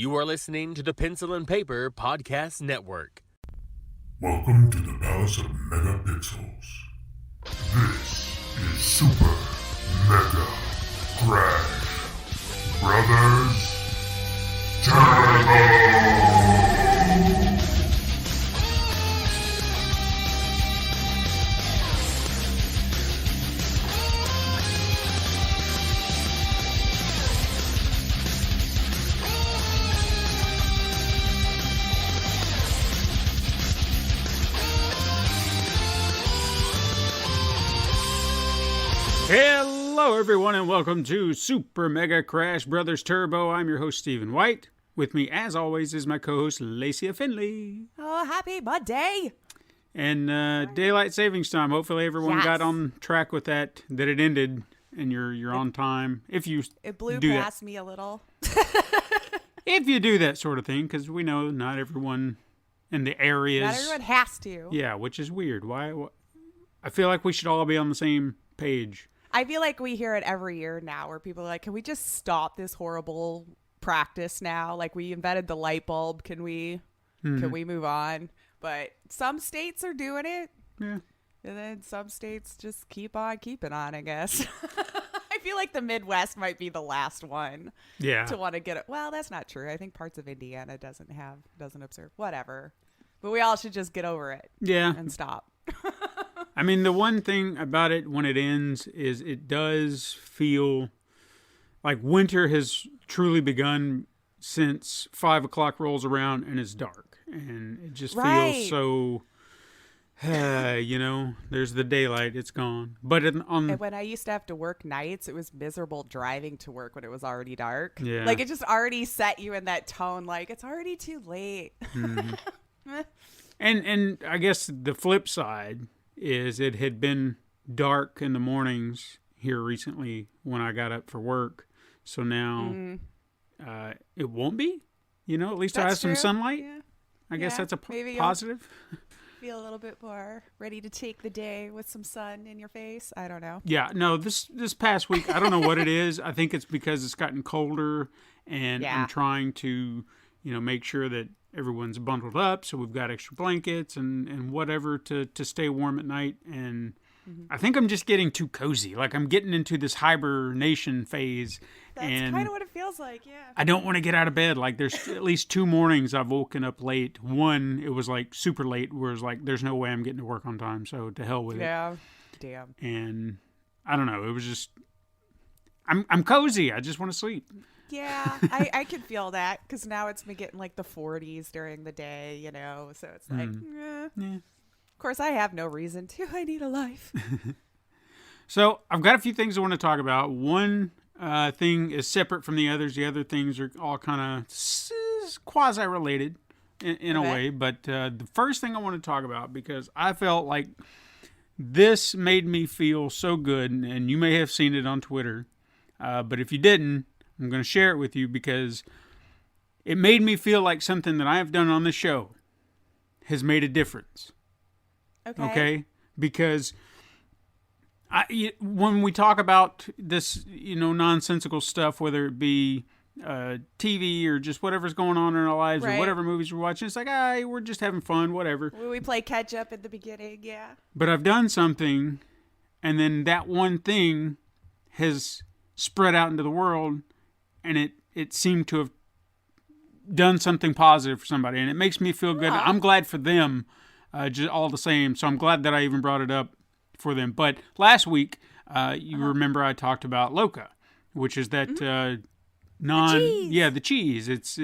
You are listening to the Pencil and Paper Podcast Network. Welcome to the Palace of Megapixels. This is Super Mega Crash Brothers Turbo! Hello, everyone, and welcome to Super Mega Crash Brothers Turbo. I'm your host, Stephen White. With me, as always, is my co-host, Lacey Finley. Oh, happy Monday! And Daylight Savings Time. Hopefully everyone got on track with that it ended, and you're on time. If you It blew do past me a little. if you do that sort of thing, because we know not everyone in the areas. Not everyone has to. Yeah, which is weird. Why? I feel like we should all be on the same page. I feel like we hear it every year now where people are like, can we just stop this horrible practice now? Like, we invented the light bulb. Can we move on? But some states are doing it. Yeah. And then some states just keep on keeping on, I guess. I feel like the Midwest might be the last one to want to get it. Well, that's not true. I think parts of Indiana doesn't observe. Whatever. But we all should just get over it. Yeah. And stop. I mean, the one thing about it when it ends is it does feel like winter has truly begun since 5 o'clock rolls around and it's dark. And it just feels so, there's the daylight, it's gone. But and when I used to have to work nights, it was miserable driving to work when it was already dark. Yeah. Like, it just already set you in that tone, like, it's already too late. Mm-hmm. And I guess the flip side is it had been dark in the mornings here recently when I got up for work. So now it won't be, at least I have some sunlight. Yeah. I guess that's a positive. Feel a little bit more ready to take the day with some sun in your face. I don't know. Yeah, no, this past week, I don't know what it is. I think it's because it's gotten colder and I'm trying to, make sure that everyone's bundled up, so we've got extra blankets and whatever to stay warm at night. And I think I'm just getting too cozy. Like, I'm getting into this hibernation phase. That's kind of what it feels like, yeah. I don't want to get out of bed. Like, there's at least 2 mornings I've woken up late. One, it was like super late, where it's like, there's no way I'm getting to work on time, so to hell with it. Yeah, damn. And I don't know, it was just, I'm cozy. I just want to sleep. Yeah, I can feel that because now it's been getting like the 40s during the day, so it's like, yeah. Of course, I have no reason to. I need a life. So I've got a few things I want to talk about. One thing is separate from the others. The other things are all kind of quasi-related in a way. But the first thing I want to talk about, because I felt like this made me feel so good, and you may have seen it on Twitter, but if you didn't, I'm going to share it with you because it made me feel like something that I have done on the show has made a difference. Okay? Because when we talk about this, nonsensical stuff, whether it be TV or just whatever's going on in our lives or whatever movies we're watching, it's like, we're just having fun, whatever. We play catch up at the beginning, yeah. But I've done something, and then that one thing has spread out into the world, and it seemed to have done something positive for somebody, and it makes me feel good. I'm glad for them, just all the same. So I'm glad that I even brought it up for them. But last week, you remember I talked about Loca, which is that the cheese. It's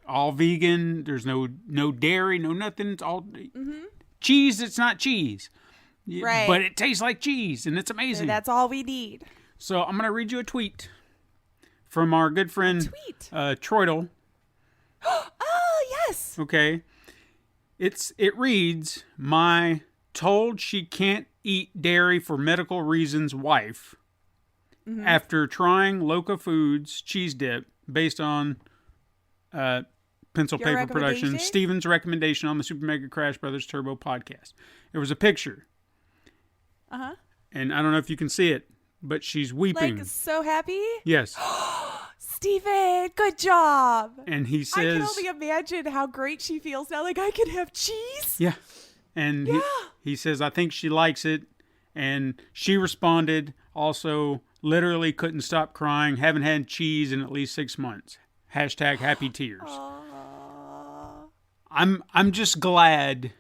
all vegan. There's no dairy, no nothing. It's all cheese. It's not cheese, but it tastes like cheese, and it's amazing. And that's all we need. So I'm gonna read you a tweet from our good friend Troidel. Oh, yes. Okay. It reads, my told she can't eat dairy for medical reasons wife, after trying Loca Foods cheese dip based on Pencil Paper Production, Steven's recommendation on the Super Mega Crash Brothers Turbo podcast. There was a picture. And I don't know if you can see it, but she's weeping. Like, so happy? Yes. Steven, good job. And he says, I can only imagine how great she feels now. Like, I can have cheese. Yeah. And he says, I think she likes it. And she responded, also, literally couldn't stop crying. Haven't had cheese in at least 6 months. Hashtag happy tears. I'm just glad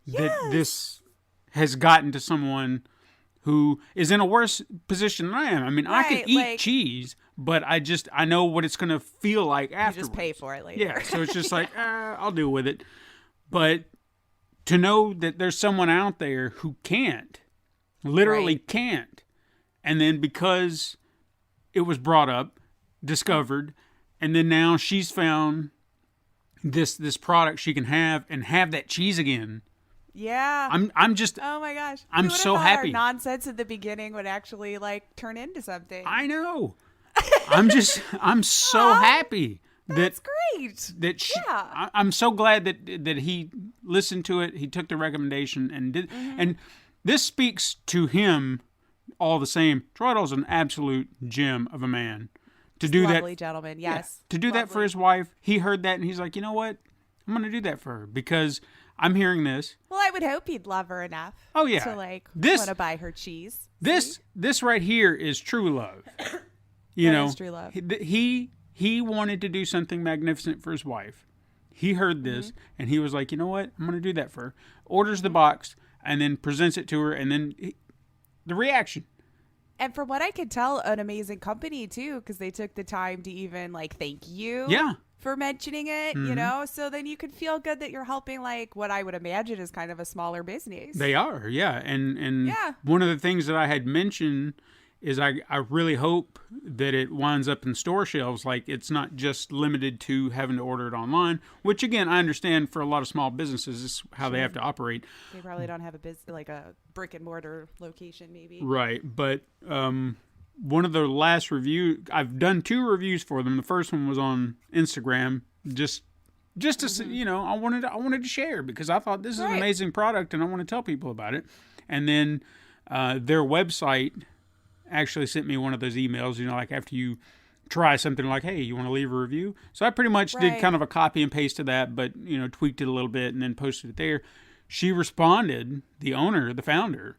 that this has gotten to someone who is in a worse position than I am. I mean, I could eat cheese, but I know what it's going to feel like afterwards. You just pay for it later. Yeah, so it's just like, I'll deal with it. But to know that there's someone out there who can't, literally can't, and then because it was brought up, discovered, and then now she's found this product she can have and have that cheese again. Yeah. I'm just, oh my gosh. I'm so happy. Our nonsense at the beginning would actually like turn into something. I know. I'm so happy. That's great. That I'm so glad that he listened to it. He took the recommendation and did. And this speaks to him all the same. Troidal's an absolute gem of a man. To do lovely gentleman, yes. Yeah, to do that for his wife, he heard that and he's like, you know what? I'm going to do that for her because I'm hearing this. Well, I would hope he'd love her enough. Oh yeah, to like want to buy her cheese. This right here is true love. You know, is true love. He wanted to do something magnificent for his wife. He heard this and he was like, you know what? I'm going to do that for her. Orders the box and then presents it to her, and then the reaction. And from what I could tell, an amazing company too, because they took the time to even like thank you for mentioning it, you know? So then you could feel good that you're helping like what I would imagine is kind of a smaller business. They are, yeah. And one of the things that I had mentioned is I really hope that it winds up in store shelves. Like it's not just limited to having to order it online, which again, I understand for a lot of small businesses, is how they have to operate. They probably don't have like a brick and mortar location maybe. Right. But one of the last reviews, I've done 2 reviews for them. The first one was on Instagram, just to you know, I wanted to share because I thought this is an amazing product and I want to tell people about it. And then their website actually sent me one of those emails, you know, like after you try something like, hey, you want to leave a review? So I pretty much did kind of a copy and paste of that, but, you know, tweaked it a little bit and then posted it there. She responded, the owner, the founder,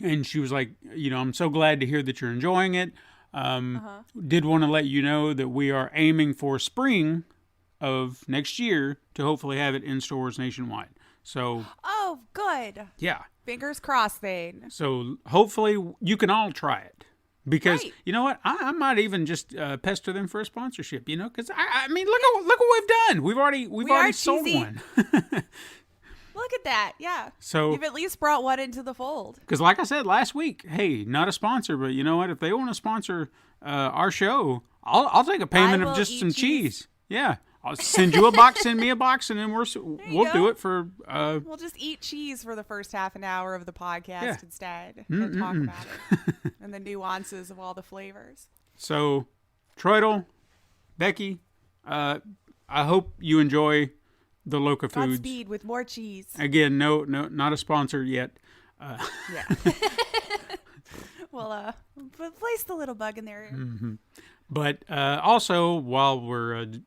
and she was like, you know, I'm so glad to hear that you're enjoying it. Did want to let you know that we are aiming for spring of next year to hopefully have it in stores nationwide. So. Oh, good. Yeah. Fingers crossed, then. So hopefully you can all try it. Because you know what, I might even just pester them for a sponsorship. You know, because I mean, look what we've done. We've already sold one. Look at that, yeah. So you've at least brought one into the fold. Because like I said last week, hey, not a sponsor, but you know what? If they want to sponsor our show, I'll take a payment of just some cheese. Yeah. I'll send you a box, send me a box, and then we'll do it for... we'll just eat cheese for the first half an hour of the podcast instead and talk about it. And the nuances of all the flavors. So, Troidal, Becky, I hope you enjoy the Loca foods. Godspeed with more cheese. Again, no, not a sponsor yet. Yeah. Well, place the little bug in there. But also,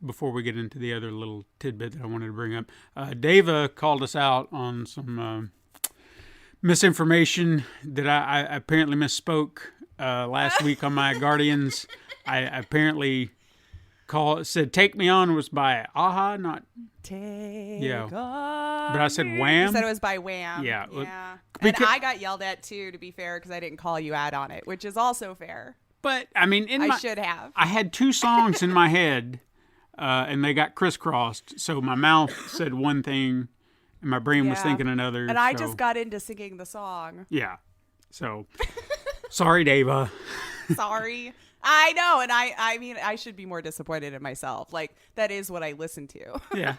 before we get into the other little tidbit that I wanted to bring up, Dava called us out on some misinformation that I apparently misspoke last week on my Guardians. I apparently said "Take Me On" was by Aha, not Take On. But I said Wham. You said it was by Wham. Yeah. And I got yelled at too, to be fair, because I didn't call you out on it, which is also fair. But I mean, I should have. I had 2 songs in my head, and they got crisscrossed. So my mouth said one thing, and my brain was thinking another. And I just got into singing the song. Yeah. So, sorry, Dava. Sorry. I know, and I mean, I should be more disappointed in myself. Like, that is what I listen to. Yeah.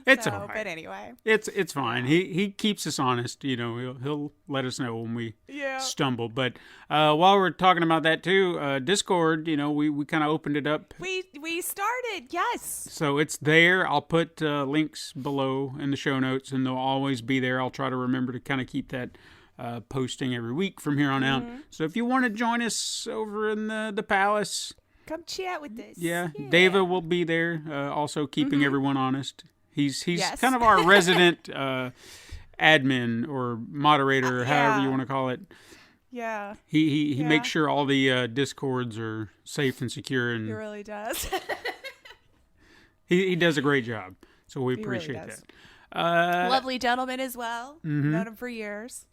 It's all right. But anyway. It's fine. He keeps us honest. You know, he'll let us know when we stumble. But while we're talking about that too, Discord, you know, we kind of opened it up. We started, yes. So it's there. I'll put links below in the show notes, and they'll always be there. I'll try to remember to kind of keep that posting every week from here on out. So if you want to join us over in the Palace, Come chat with us. Yeah. David will be there, also keeping everyone honest. He's kind of our resident admin or moderator, or however you want to call it. Yeah. He makes sure all the Discords are safe and secure. And he really does. he does a great job. So we appreciate that. Lovely gentleman as well. Known him for years.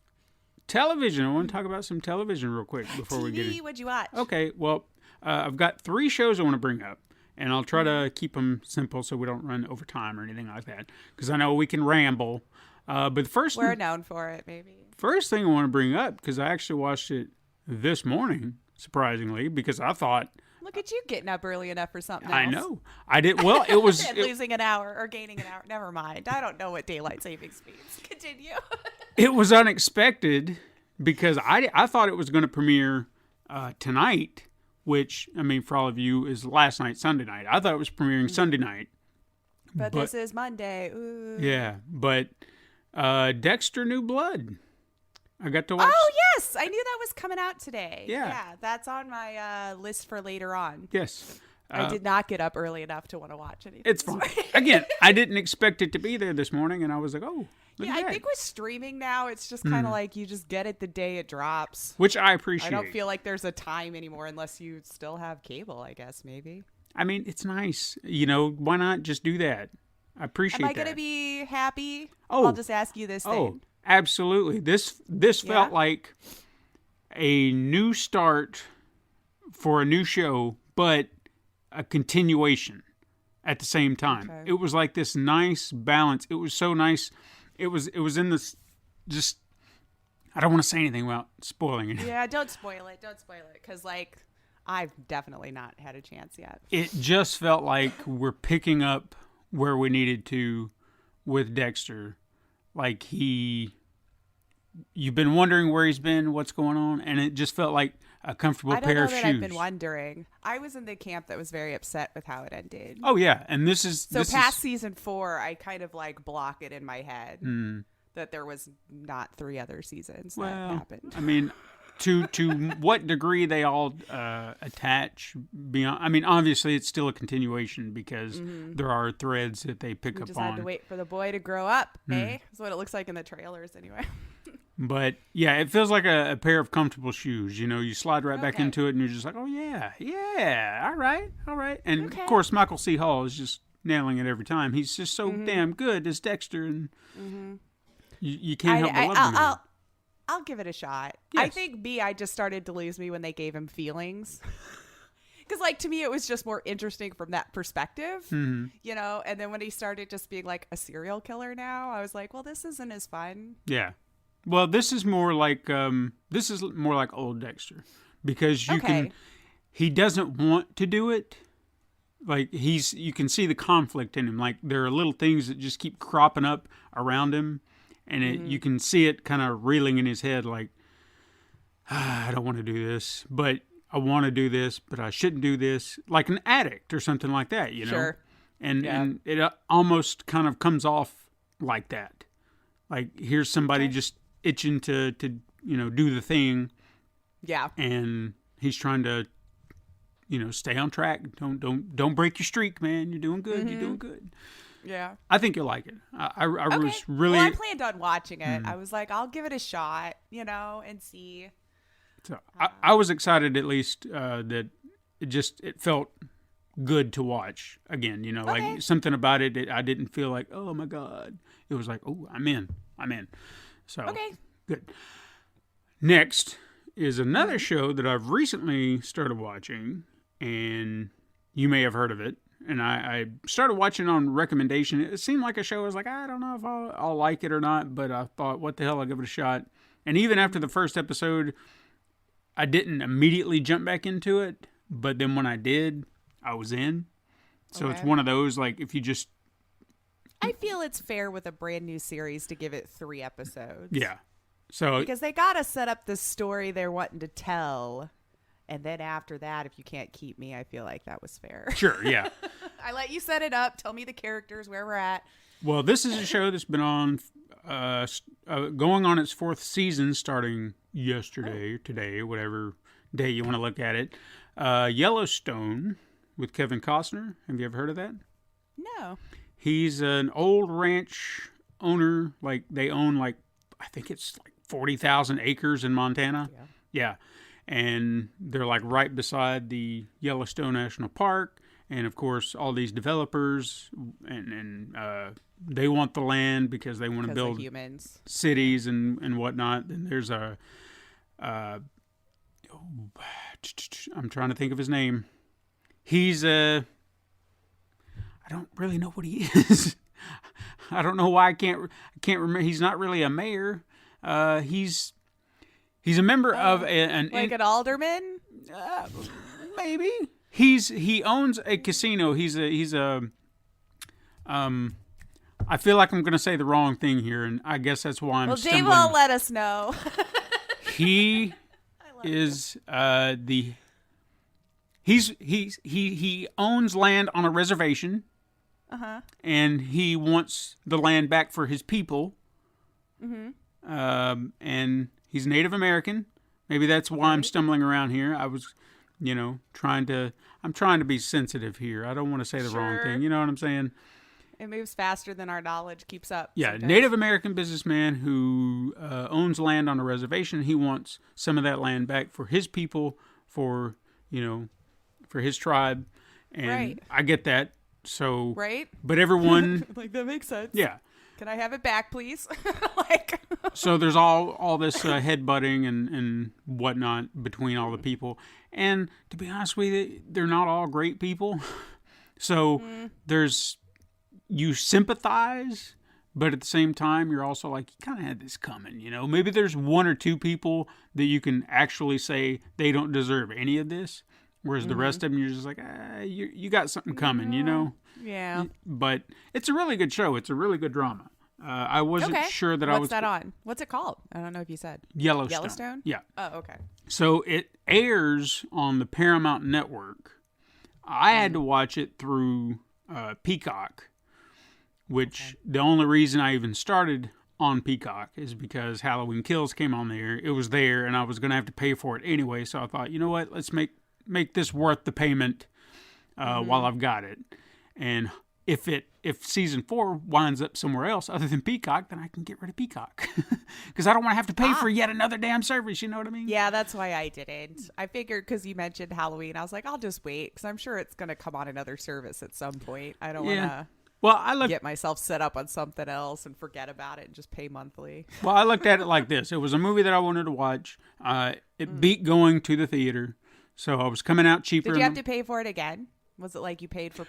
Television. I want to talk about some television real quick before we get in. What'd you watch? Okay. Well, I've got 3 shows I want to bring up. And I'll try to keep them simple so we don't run over time or anything like that. Because I know we can ramble. But the first We're known for it, maybe. First thing I want to bring up, because I actually watched it this morning, surprisingly, because I thought... Look at you getting up early enough for something else. I know. I did. Well, it was... losing an hour or gaining an hour. Never mind. I don't know what daylight savings means. Continue. It was unexpected because I thought it was going to premiere tonight, which, I mean, for all of you, is last night, Sunday night. I thought it was premiering Sunday night. But this is Monday. Ooh. Yeah, but Dexter New Blood. I got to watch. Oh, yes. I knew that was coming out today. Yeah. That's on my list for later on. Yes. I did not get up early enough to want to watch anything. It's fine. Again, I didn't expect it to be there this morning, and I was like, oh, look at that. I think with streaming now, it's just kind of like you just get it the day it drops. Which I appreciate. I don't feel like there's a time anymore unless you still have cable, I guess, maybe. I mean, it's nice. You know, why not just do that? I appreciate that. Am I going to be happy? Oh. I'll just ask you this thing. Oh, absolutely. This felt like a new start for a new show, but a continuation at the same time. Okay. It was like this nice balance. It was so nice. It was in this just... I don't want to say anything about spoiling it. Yeah, don't spoil it. Don't spoil it. Because, like, I've definitely not had a chance yet. It just felt like we're picking up where we needed to with Dexter. Like you've been wondering where he's been, what's going on, and it just felt like a comfortable pair of shoes. I've been wondering. I was in the camp that was very upset with how it ended. Oh yeah, and this is season 4. I kind of like block it in my head that there was not 3 other seasons that happened. I mean, to what degree they all attach beyond. I mean, obviously it's still a continuation because there are threads that they pick up on. We just had to wait for the boy to grow up, eh? That's what it looks like in the trailers, anyway. But yeah, it feels like a pair of comfortable shoes. You know, you slide right back into it, and you're just like, oh yeah, all right. And of course, Michael C. Hall is just nailing it every time. He's just so damn good as Dexter, and you can't help but love him. I'll give it a shot. Yes. I think I just started to lose me when they gave him feelings. Because, like, to me, it was just more interesting from that perspective, you know? And then when he started just being, like, a serial killer now, I was like, well, this isn't as fun. Yeah. Well, this is more like old Dexter. Because he doesn't want to do it. Like, you can see the conflict in him. Like, there are little things that just keep cropping up around him. And you can see it kind of reeling in his head like, I don't want to do this, but I want to do this, but I shouldn't do this. Like an addict or something like that, you know? Sure. And it almost kind of comes off like that. Like, here's somebody just itching to do the thing. Yeah. And he's trying to, stay on track. Don't break your streak, man. You're doing good. You're doing good. Yeah. I think you'll like it. I was really... Well, I planned on watching it. I was like, I'll give it a shot, and see. So I was excited at least that it felt good to watch again, like something about it I didn't feel like, oh my God. It was like, oh, I'm in. So, good. Next is another show that I've recently started watching, and you may have heard of it. And I started watching on recommendation. It seemed like a show I was like, I don't know if I'll like it or not, but I thought, what the hell, I'll give it a shot. And even after the first episode, I didn't immediately jump back into it, but then when I did, I was in. So it's one of those, like, if you just... I feel it's fair with a brand new series to give it 3 episodes. Yeah. So because they got to set up the story they're wanting to tell. And then after that, if you can't keep me, I feel like that was fair. Sure, yeah. I let you set it up. Tell me the characters, where we're at. Well, this is a show that's been on, going on its 4th season, starting yesterday or today, whatever day you want to look at it. Yellowstone with Kevin Costner. Have you ever heard of that? No. He's an old ranch owner. Like, they own, like, I think it's like 40,000 acres in Montana. Yeah. And they're like right beside the Yellowstone National Park. And of course, all these developers and they want the land because they want to build humans. Cities and whatnot. And there's I'm trying to think of his name. He's I don't really know what he is. I don't know why I can't remember. He's not really a mayor. He's a member of an alderman. Maybe he owns a casino. He's a I feel like I'm going to say the wrong thing here, and I guess that's why I'm stumbling. Dave will let us know. He is he owns land on a reservation. And he wants the land back for his people. And he's Native American. Maybe that's why I'm stumbling around here. I was, trying to be sensitive here. I don't want to say the wrong thing. You know what I'm saying? It moves faster than our knowledge keeps up. Yeah, sometimes. Native American businessman who owns land on a reservation. He wants some of that land back for his people, for his tribe. And I get that. So, but everyone that makes sense. Yeah. Can I have it back, please? So there's all this headbutting and whatnot between all the people. And to be honest with you, they're not all great people. So you sympathize, but at the same time, you're also like, you kind of had this coming, Maybe there's one or two people that you can actually say they don't deserve any of this. Whereas the rest of them, you're just like, you got something coming, Yeah. But it's a really good show. It's a really good drama. I wasn't sure that I was... What's that on? What's it called? I don't know if you said. Yellowstone. Yeah. Oh, okay. So it airs on the Paramount Network. I had to watch it through Peacock, which the only reason I even started on Peacock is because Halloween Kills came on there. It was there, and I was going to have to pay for it anyway. So I thought, you know what? Let's make this worth the payment while I've got it. And if season 4 winds up somewhere else other than Peacock, then I can get rid of Peacock because I don't want to have to pay for yet another damn service. You know what I mean? Yeah, that's why I didn't. I figured because you mentioned Halloween, I was like, I'll just wait because I'm sure it's going to come on another service at some point. I don't want to get myself set up on something else and forget about it and just pay monthly. Well, I looked at it like this. It was a movie that I wanted to watch. It beat going to the theater. So I was coming out cheaper. Did you have to pay for it again? Was it like you paid for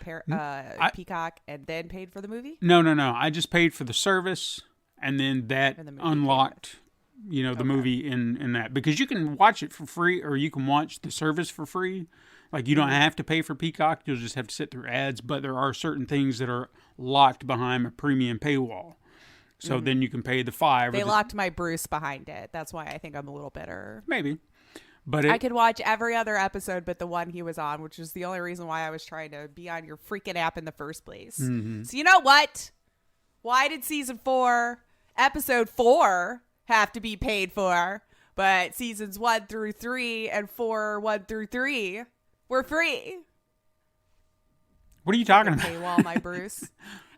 Peacock and then paid for the movie? No. I just paid for the service, and then that unlocked, the movie in that. Because you can watch it for free, or you can watch the service for free. Like, you don't have to pay for Peacock. You'll just have to sit through ads. But there are certain things that are locked behind a premium paywall. So then you can pay the $5. They locked my Bruce behind it. That's why I think I'm a little bitter. Maybe. But I could watch every other episode but the one he was on, which is the only reason why I was trying to be on your freaking app in the first place. So you know what? Why did season 4, episode 4 have to be paid for, but seasons 1 through 3 and 4, 1 through 3 were free? What are you talking about? Paywall, my Bruce.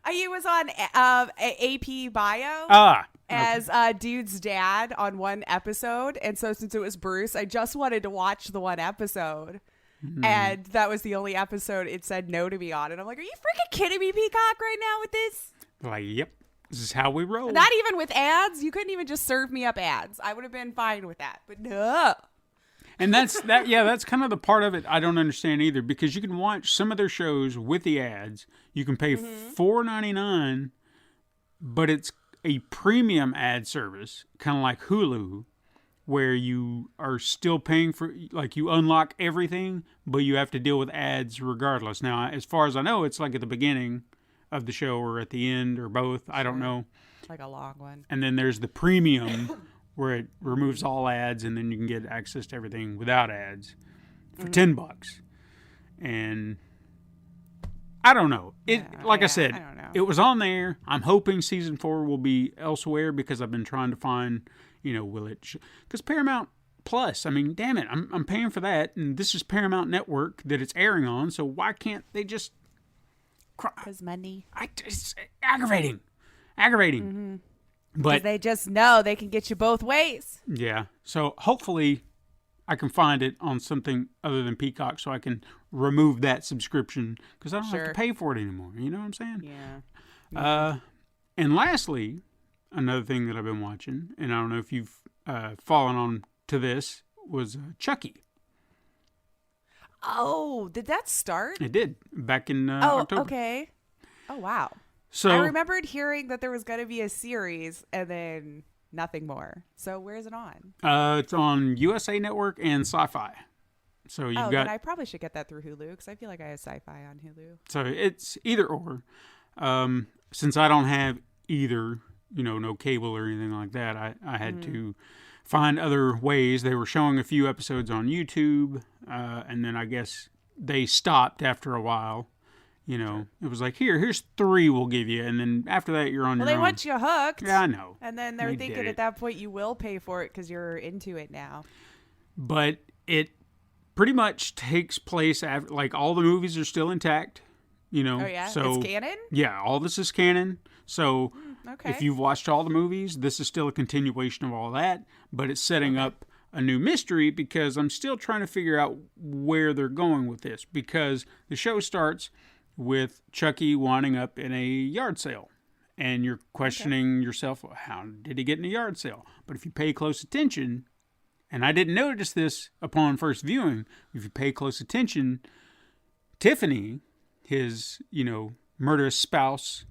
He was on AP Bio. As dude's dad on one episode, and so since it was Bruce, I just wanted to watch the one episode, and that was the only episode it said no to me on, and I'm like, are you freaking kidding me, Peacock, right now with this? Like, yep, this is how we roll. Not even with ads. You couldn't even just serve me up ads. I would have been fine with that, but no. And that's kind of the part of it I don't understand either, because you can watch some of their shows with the ads. You can pay $4.99, but it's a premium ad service, kind of like Hulu, where you are still paying for, like, you unlock everything, but you have to deal with ads regardless. Now, as far as I know, it's like at the beginning of the show or at the end or both. I don't know. Like a long one. And then there's the premium where it removes all ads, and then you can get access to everything without ads for $10. And I don't know. I said, I don't know. It was on there. I'm hoping season 4 will be elsewhere because I've been trying to find, will it? Because Paramount Plus. I mean, damn it, I'm paying for that, and this is Paramount Network that it's airing on, so why can't they just... Because money. It's aggravating. Mm-hmm. But they just know they can get you both ways. Yeah. So hopefully I can find it on something other than Peacock so I can remove that subscription because I don't have to pay for it anymore. You know what I'm saying? Yeah. And lastly, another thing that I've been watching, and I don't know if you've fallen on to this, was Chucky. Oh, did that start? It did. Back in October. Okay. Oh, wow. So I remembered hearing that there was going to be a series and then nothing more. So where is it on? It's on USA Network and Sci-Fi. So you've got. Then I probably should get that through Hulu because I feel like I have Sci-Fi on Hulu. So it's either or. Since I don't have either, no cable or anything like that, I had to find other ways. They were showing a few episodes on YouTube, and then I guess they stopped after a while. It was like, here's 3 we'll give you, and then after that you're on your own. Well, they want you hooked. Yeah, I know. And then they're thinking at that point you will pay for it because you're into it now. But it pretty much takes place after, like, all the movies are still intact. Oh, yeah? So, it's canon? Yeah, all this is canon. So okay. If you've watched all the movies, this is still a continuation of all that, but it's setting up a new mystery because I'm still trying to figure out where they're going with this because the show starts with Chucky winding up in a yard sale. And you're questioning yourself, well, how did he get in a yard sale? But if you pay close attention, and I didn't notice this upon first viewing, if you pay close attention, Tiffany, his, murderous spouse,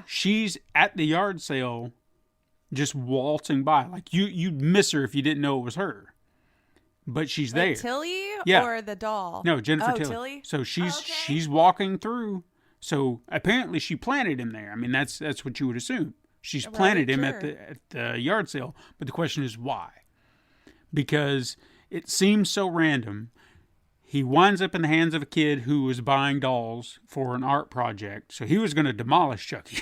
she's at the yard sale just waltzing by. Like, you'd miss her if you didn't know it was her. But she's there. Tilly or the doll? No, Jennifer Tilly. Tilly? So she's walking through. So apparently she planted him there. I mean, that's what you would assume. She's planted him at the yard sale. But the question is why? Because it seems so random. He winds up in the hands of a kid who was buying dolls for an art project. So he was going to demolish Chucky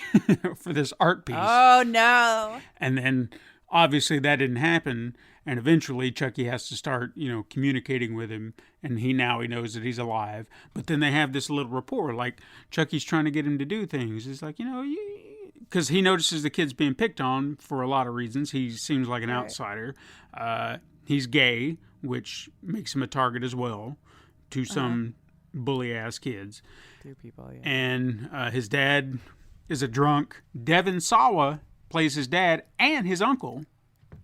for this art piece. Oh, no. And then obviously that didn't happen. And eventually Chucky has to start, communicating with him. And he knows that he's alive. But then they have this little rapport. Like, Chucky's trying to get him to do things. It's like, because he notices the kid's being picked on for a lot of reasons. He seems like an outsider. He's gay, which makes him a target as well to some bully-ass kids. Two people, yeah. And his dad is a drunk. Devin Sawa plays his dad and his uncle.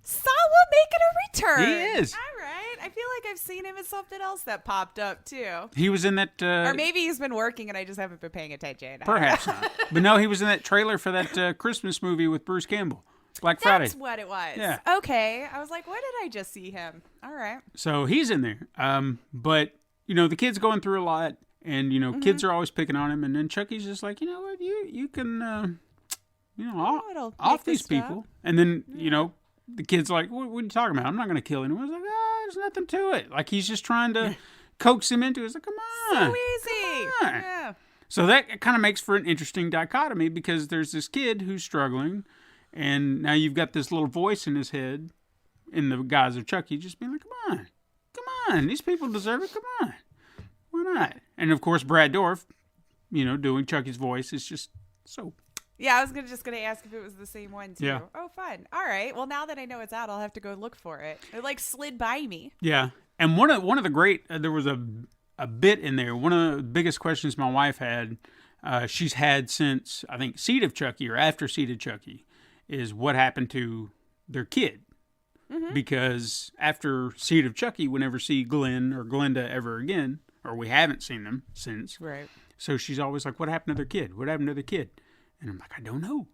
Sawa making a return. He is. All right. I feel like I've seen him in something else that popped up, too. He was in that... or maybe he's been working and I just haven't been paying attention. Perhaps not. But no, he was in that trailer for that Christmas movie with Bruce Campbell. Black Friday. That's what it was. Yeah. Okay. I was like, where did I just see him? All right. So he's in there. But, the kid's going through a lot. And, kids are always picking on him. And then Chucky's just like, you know what? You can, off these people. And then, the kid's like, what are you talking about? I'm not going to kill anyone. I was like, there's nothing to it. Like, he's just trying to coax him into it. It's like, come on. So easy. Come on. Yeah. So that kind of makes for an interesting dichotomy because there's this kid who's struggling. And now you've got this little voice in his head in the guise of Chucky just being like, come on. These people deserve it. Come on. Why not? And, of course, Brad Dourif, doing Chucky's voice is just so... Yeah, I was just gonna ask if it was the same one too. Yeah. Oh, fun. All right. Well, now that I know it's out, I'll have to go look for it. It slid by me. Yeah, and one of the great there was a bit in there. One of the biggest questions my wife had, she's had since I think Seed of Chucky or after Seed of Chucky, is what happened to their kid. Mm-hmm. Because after Seed of Chucky, we never see Glenn or Glenda ever again, or we haven't seen them since. Right. So she's always like, "What happened to their kid? What happened to their kid?" And I'm like, I don't know.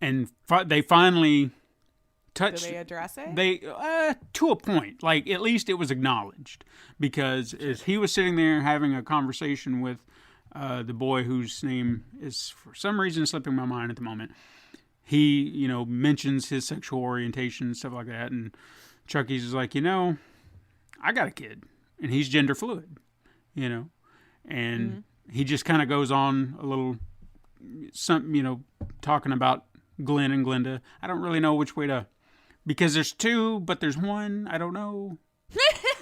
And they finally touched... Did they address it? They, to a point. Like, at least it was acknowledged. Because as he was sitting there having a conversation with the boy whose name is, for some reason, slipping my mind at the moment, he, mentions his sexual orientation and stuff like that. And Chucky's is like, I got a kid. And he's gender fluid, And he just kind of goes on a little... talking about Glenn and Glenda. I don't really know which way to Because there's two, but there's one. I don't know.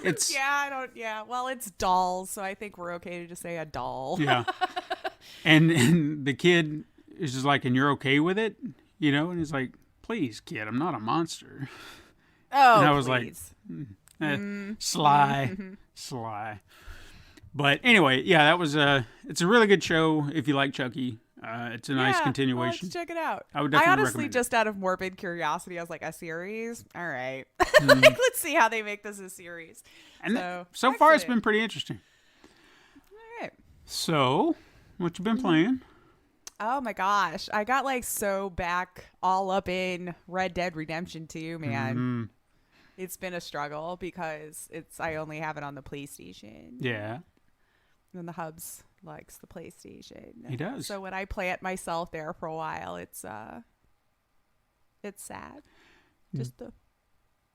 It's Well, it's dolls, so I think we're okay to just say a doll. Yeah. And the kid is just like, and you're okay with it? And he's like, please, kid, I'm not a monster. Oh, and I was please. Like, sly. But anyway, yeah, that was it's a really good show if you like Chucky. It's a nice continuation. Let's check it out. I would definitely honestly, recommend just out of morbid curiosity, I was like, a series? All right. Like, let's see how they make this a series. And so far, it's been pretty interesting. All right. So, what you been playing? Oh my gosh. I got like so back all up in Red Dead Redemption 2, man. Mm-hmm. It's been a struggle because I only have it on the PlayStation. Yeah. And the Hubs likes the PlayStation. He does. So when I play it myself there for a while, it's sad. Just the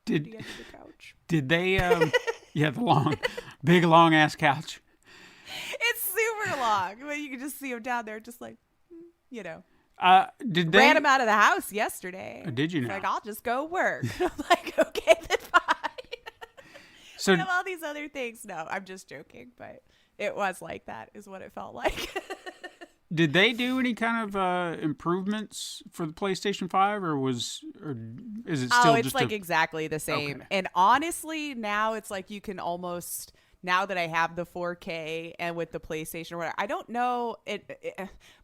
end of the couch. Did they the big long ass couch. It's super long, but you can just see him down there just like Did they ran him out of the house yesterday. Did you know? Like, I'll just go work. I'm like, okay, then fine. So I have all these other things. No, I'm just joking, but it was like that is what it felt like. Did they do any kind of improvements for the PlayStation 5 or is it still it's just like exactly the same. Okay. And honestly, now it's like you can almost, now that I have the 4K and with the PlayStation or whatever, I don't know,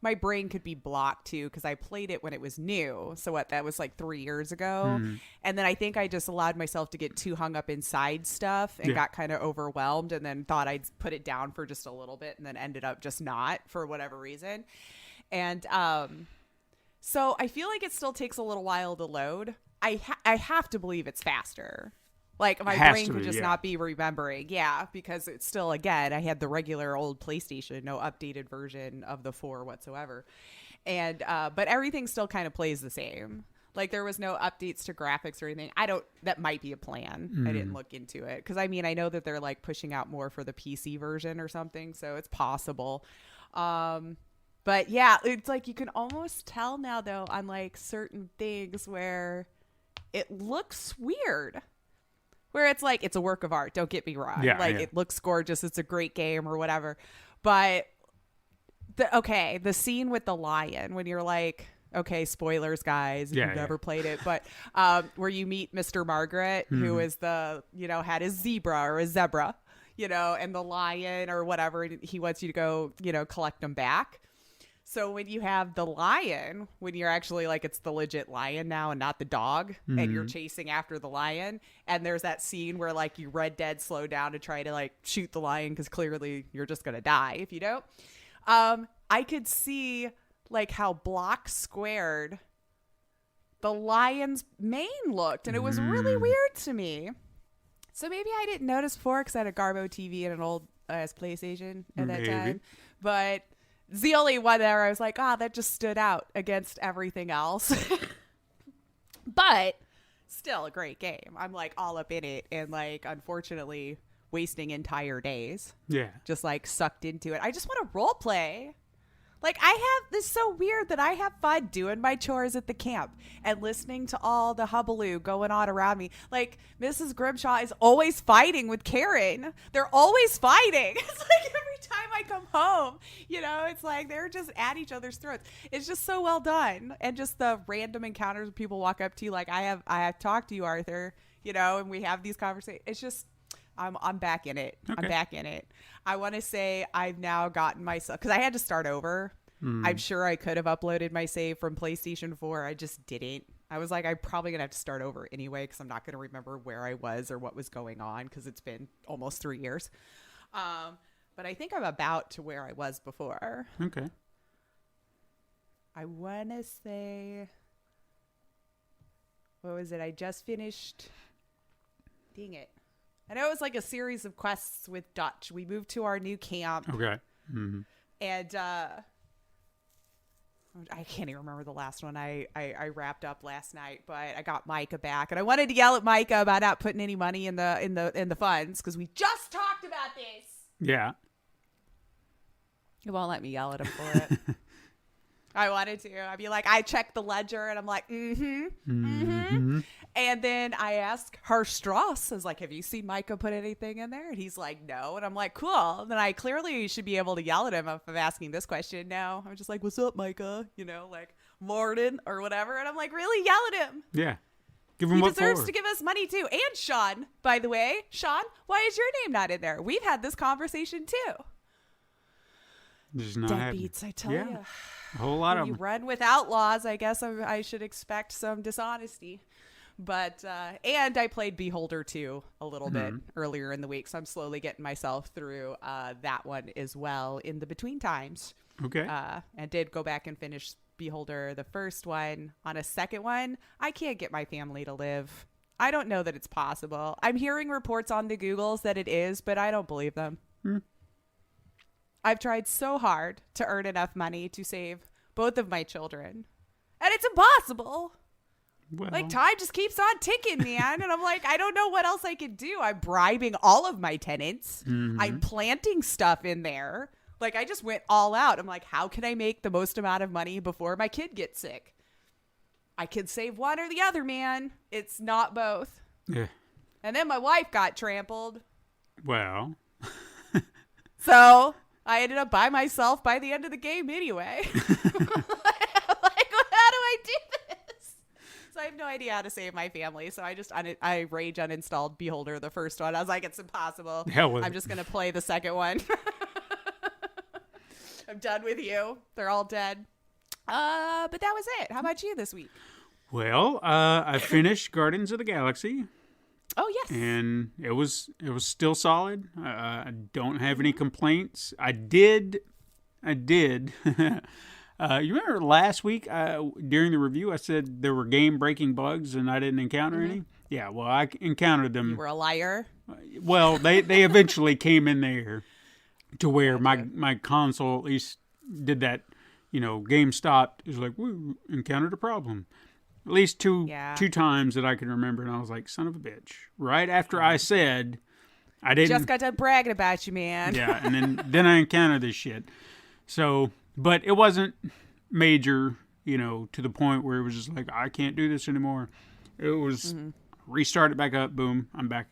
my brain could be blocked too because I played it when it was new. So that was like 3 years ago. And then I think I just allowed myself to get too hung up in side stuff and got kind of overwhelmed and then thought I'd put it down for just a little bit and then ended up just not for whatever reason. And so I feel like it still takes a little while to load. I have to believe it's faster. Like, my brain could just not be remembering. Yeah, because it's still, again, I had the regular old PlayStation, no updated version of the 4 whatsoever. And, but everything still kind of plays the same. Like, there was no updates to graphics or anything. That might be a plan. I didn't look into it. Because, I mean, I know that they're, like, pushing out more for the PC version or something, so it's possible. But, yeah, it's like you can almost tell now, though, on, like, certain things where it looks weird. Where it's like, it's a work of art, don't get me wrong. It looks gorgeous, it's a great game or whatever. But, the scene with the lion, when you're like, okay, spoilers, guys, if you've never played it. But where you meet Mr. Margaret, who is had his zebra or a zebra, and the lion or whatever, he wants you to go, collect them back. So when you have the lion, when you're actually like, it's the legit lion now and not the dog, and you're chasing after the lion, and there's that scene where like you Red Dead slow down to try to like shoot the lion because clearly you're just going to die if you don't. I could see like how block squared the lion's mane looked, and it was really weird to me. So maybe I didn't notice before because I had a Garbo TV and an old PlayStation at that time, but it's the only one there I was like, that just stood out against everything else. But still a great game. I'm like all up in it and like, unfortunately, wasting entire days. Yeah. Just like sucked into it. I just want to role play. Like, this is so weird that I have fun doing my chores at the camp and listening to all the hubbub going on around me. Like, Mrs. Grimshaw is always fighting with Karen. They're always fighting. It's like every time I come home, it's like they're just at each other's throats. It's just so well done. And just the random encounters when people walk up to you like, I have talked to you, Arthur, and we have these conversations. It's just, I'm back in it. Okay. I'm back in it. I want to say I've now gotten myself, because I had to start over. I'm sure I could have uploaded my save from PlayStation 4. I just didn't. I was like, I'm probably going to have to start over anyway because I'm not going to remember where I was or what was going on because it's been almost 3 years. But I think I'm about to where I was before. Okay. I want to say, what was it? I just finished. Dang it. I know it was like a series of quests with Dutch. We moved to our new camp. Okay. Mm-hmm. And I can't even remember the last one I wrapped up last night, but I got Micah back, and I wanted to yell at Micah about not putting any money in the funds because we just talked about this. Yeah. It won't let me yell at him for it. I wanted to. I'd be like, I checked the ledger, and I'm like, And then I asked Strauss, I was like, have you seen Micah put anything in there? And he's like, no. And I'm like, cool. Then I clearly should be able to yell at him if I'm asking this question. No, I'm just like, what's up, Micah? You know, like, Morton or whatever. And I'm like, really yell at him. Yeah. Give him he what deserves for. to give us money too. And Sean, by the way. Sean, why is your name not in there? We've had this conversation too. Just not Deadbeats, I tell you. A whole lot of you them. run with outlaws, I guess I should expect some dishonesty. But, and I played Beholder 2 a little bit earlier in the week, so I'm slowly getting myself through that one as well in the between times. Okay. And did go back and finish Beholder, the first one. On a second one, I can't get my family to live. I don't know that it's possible. I'm hearing reports on the Googles that it is, but I don't believe them. I've tried so hard to earn enough money to save both of my children, and it's impossible. Well. Like, time just keeps on ticking, man. And I'm like, I don't know what else I could do. I'm bribing all of my tenants. I'm planting stuff in there. Like, I just went all out. I'm like, how can I make the most amount of money before my kid gets sick? I could save one or the other, man. It's not both. Yeah. And then my wife got trampled. Well. So I ended up by myself by the end of the game anyway. I'm like, how do I do this? So I have no idea how to save my family. So I just I rage uninstalled Beholder, the first one. I was like, it's impossible. I'm just going to play the second one. I'm done with you. They're all dead. But that was it. How about you this week? Well, I finished Guardians of the Galaxy. Oh, yes. And it was still solid. I don't have any complaints. I did. You remember last week during the review I said there were game-breaking bugs and I didn't encounter any? Yeah, well, I encountered them. You were a liar? Well, they eventually came in there to where my console at least did that, game stopped. It was like, we encountered a problem. At least two times that I can remember, and I was like, son of a bitch. Right after I said I didn't... Just got done bragging about you, man. Yeah, and then I encountered this shit. So, but it wasn't major, to the point where it was just like, I can't do this anymore. It was restart it back up, boom, I'm back.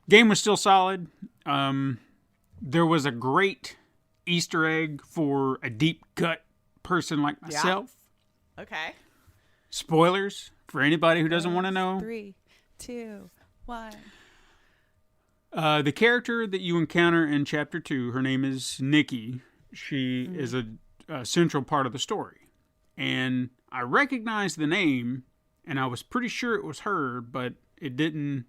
Game was still solid. There was a great Easter egg for a deep cut person like myself. Yeah. Okay. Spoilers for anybody who doesn't want to know. 3, 2, 1. The character that you encounter in Chapter 2, her name is Nikki. She is a central part of the story. And I recognized the name, and I was pretty sure it was her, but it didn't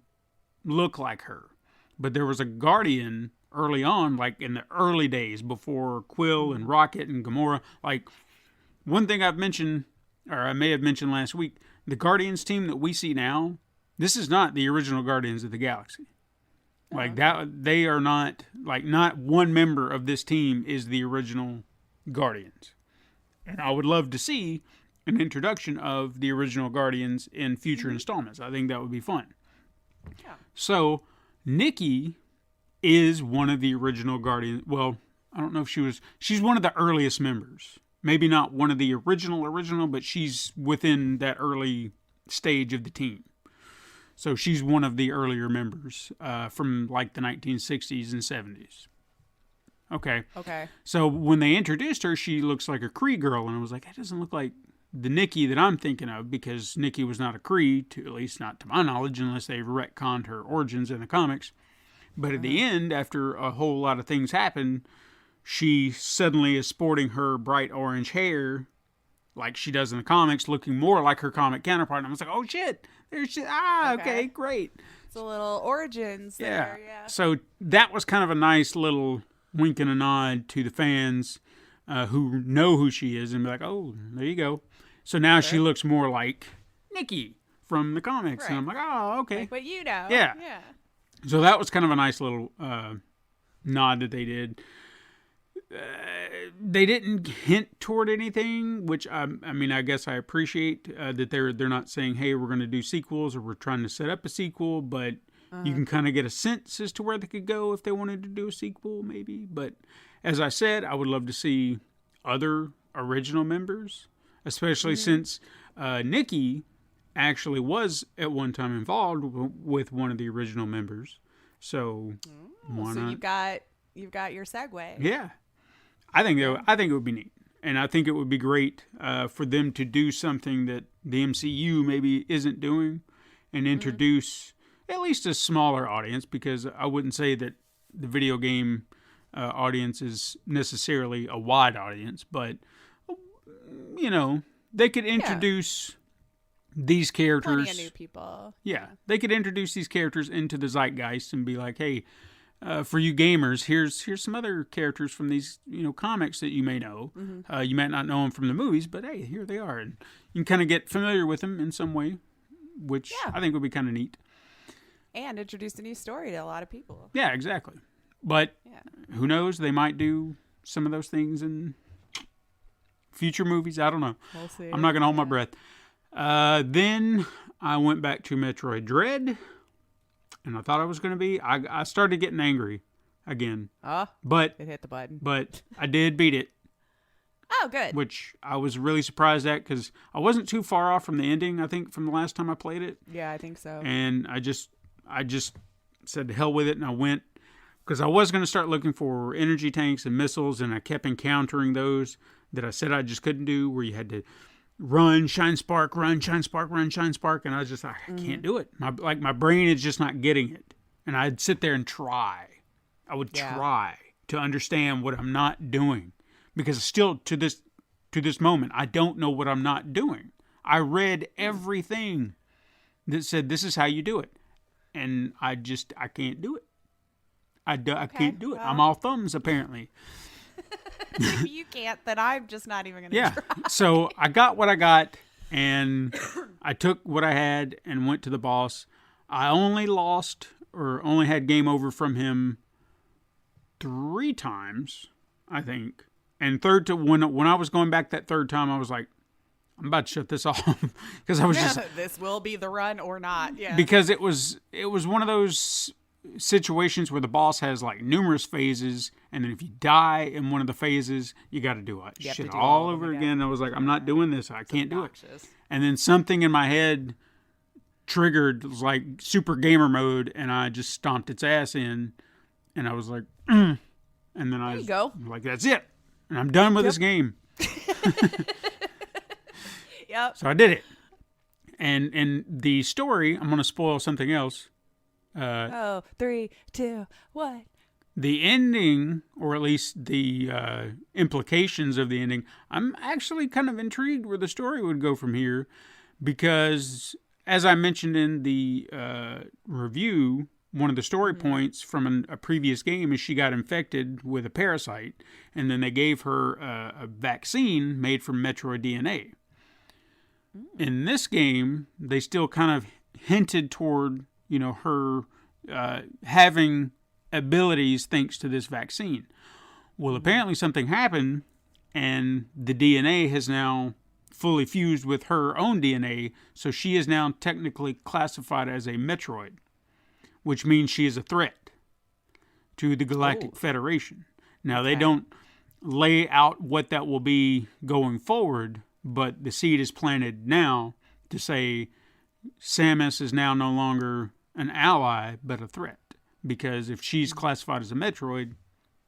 look like her. But there was a Guardian early on, like in the early days before Quill and Rocket and Gamora. Like, one thing I've mentioned, or I may have mentioned last week, the Guardians team that we see now, this is not the original Guardians of the Galaxy. Like that, they are not, like, not one member of this team is the original Guardians. And I would love to see an introduction of the original Guardians in future installments. I think that would be fun. Yeah. So, Nikki is one of the original Guardians. Well, I don't know if she's one of the earliest members. Maybe not one of the original, but she's within that early stage of the team. So she's one of the earlier members from like the 1960s and 70s. Okay. So when they introduced her, she looks like a Kree girl. And I was like, that doesn't look like the Nikki that I'm thinking of, because Nikki was not a Kree, at least not to my knowledge, unless they retconned her origins in the comics. But at the end, after a whole lot of things happen, she suddenly is sporting her bright orange hair like she does in the comics, looking more like her comic counterpart. And I was like, oh shit, there's shit. Okay, great. It's a little origins there, yeah. So that was kind of a nice little wink and a nod to the fans who know who she is and be like, oh, there you go. So now she looks more like Nikki from the comics. Right. And I'm like, oh, okay. Like what you know. Yeah. So that was kind of a nice little nod that they did. They didn't hint toward anything, which I mean, I guess I appreciate that they're not saying, hey, we're going to do sequels or we're trying to set up a sequel, but you can kind of get a sense as to where they could go if they wanted to do a sequel, maybe. But as I said, I would love to see other original members, especially since Nikki actually was at one time involved with one of the original members. So, so you've got your segue. Yeah, I think it would be neat, and I think it would be great for them to do something that the MCU maybe isn't doing, and introduce at least a smaller audience, because I wouldn't say that the video game audience is necessarily a wide audience, but they could introduce these characters. Plenty of new people. Yeah, they could introduce these characters into the zeitgeist and be like, hey, for you gamers, here's some other characters from these comics that you may know. You might not know them from the movies, but hey, here they are, and you can kind of get familiar with them in some way, which I think would be kind of neat. And introduce a new story to a lot of people. Yeah, exactly. But who knows? They might do some of those things in future movies. I don't know. We'll see. I'm not going to hold my breath. Then I went back to Metroid Dread, and I thought I was going to be. I started getting angry again. But it hit the button. But I did beat it. Oh, good. Which I was really surprised at, because I wasn't too far off from the ending, I think, from the last time I played it. Yeah, I think so. And I just said to hell with it, and I went, because I was going to start looking for energy tanks and missiles, and I kept encountering those that I said I just couldn't do, where you had to run, shine spark, run, shine spark, run, shine spark, and I was just like, I can't do it. My brain is just not getting it. And I'd sit there and try. I would try to understand what I'm not doing, because still to this moment, I don't know what I'm not doing. I read everything that said this is how you do it, and I can't do it. I can't do it. I'm all thumbs, apparently. If you can't, then I'm just not even going to try. So I got what I got, and I took what I had and went to the boss. I only had game over from him 3 times, I think. And when I was going back that third time, I was like, I'm about to shut this off, because I was just, this will be the run or not. Yeah. Because it was one of those situations where the boss has like numerous phases, and then if you die in one of the phases, you got to do shit all over again. I was like, I'm not doing this. I can't do it. And then something in my head triggered, was like super gamer mode, and I just stomped its ass in, and I was like, and then I was like, that's it, and I'm done with this game. Yep. So I did it, and the story, I'm going to spoil something else. 3, 2, 1. The ending, or at least the implications of the ending, I'm actually kind of intrigued where the story would go from here, because, as I mentioned in the review, one of the story points from a previous game is she got infected with a parasite, and then they gave her a vaccine made from Metroid DNA. In this game, they still kind of hinted toward, her having abilities thanks to this vaccine. Well, apparently something happened, and the DNA has now fully fused with her own DNA, so she is now technically classified as a Metroid, which means she is a threat to the Galactic Federation. Now, they don't lay out what that will be going forward, but the seed is planted now to say Samus is now no longer an ally, but a threat. Because if she's classified as a Metroid,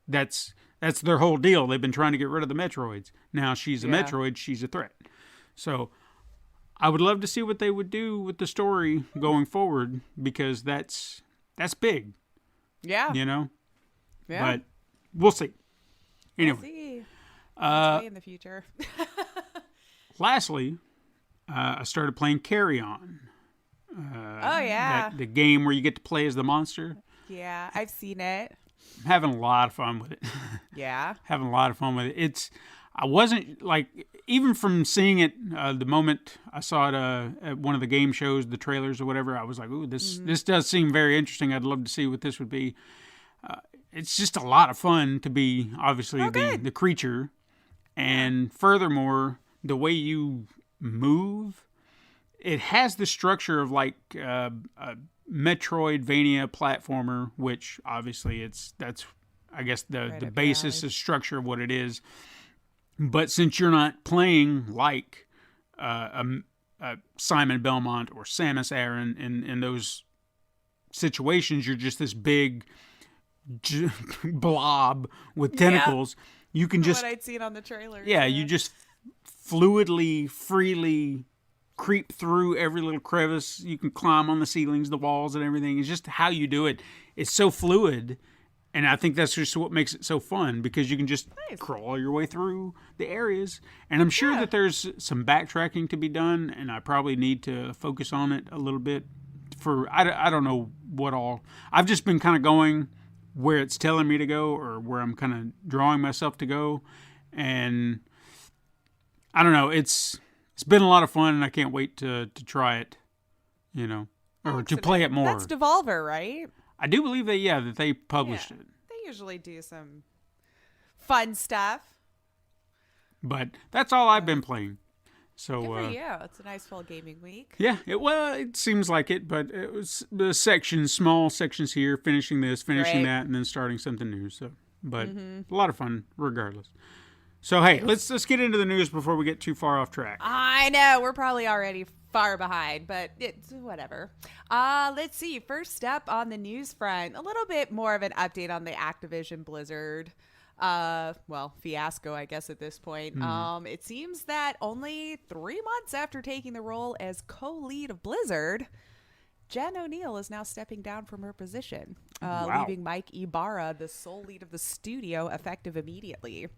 that's their whole deal. They've been trying to get rid of the Metroids. Now she's a Metroid, she's a threat. So I would love to see what they would do with the story going forward, because that's big. Yeah. Yeah. But we'll see. Anyway. We'll see. In the future. Lastly, I started playing Carry On. The game where you get to play as the monster. Yeah, I've seen it. I'm having a lot of fun with it. Yeah. Having a lot of fun with it. I wasn't, like, even from seeing it, the moment I saw it at one of the game shows, the trailers or whatever, I was like, ooh, this does seem very interesting. I'd love to see what this would be. It's just a lot of fun to be, obviously, the creature. And furthermore, the way you move, it has the structure of like a Metroidvania platformer, which obviously that's I guess the basis of structure of what it is. But since you're not playing like a Simon Belmont or Samus Aran. In those situations, you're just this big blob with tentacles. You can just what I'd seen on the trailer. Yeah, you just fluidly, freely creep through every little crevice. You can climb on the ceilings, the walls, and everything. It's just how you do it. It's so fluid, and I think that's just what makes it so fun, because you can just crawl your way through the areas. And I'm sure that there's some backtracking to be done, and I probably need to focus on it a little bit. I don't know what all. I've just been kind of going where it's telling me to go, or where I'm kind of drawing myself to go, and I don't know. It's been a lot of fun, and I can't wait to try it, or to play it more. That's Devolver, right? I do believe that they published it. They usually do some fun stuff. But that's all I've been playing. So, good for you. It's a nice full gaming week. Yeah, it seems like it, but it was the small sections here, finishing this, finishing that, and then starting something new. So, but a lot of fun regardless. So, hey, let's get into the news before we get too far off track. I know, we're probably already far behind, but it's whatever. Let's see. First up on the news front, a little bit more of an update on the Activision Blizzard fiasco, I guess, at this point. It seems that only 3 months after taking the role as co-lead of Blizzard, Jen O'Neill is now stepping down from her position, leaving Mike Ibarra the sole lead of the studio, effective immediately.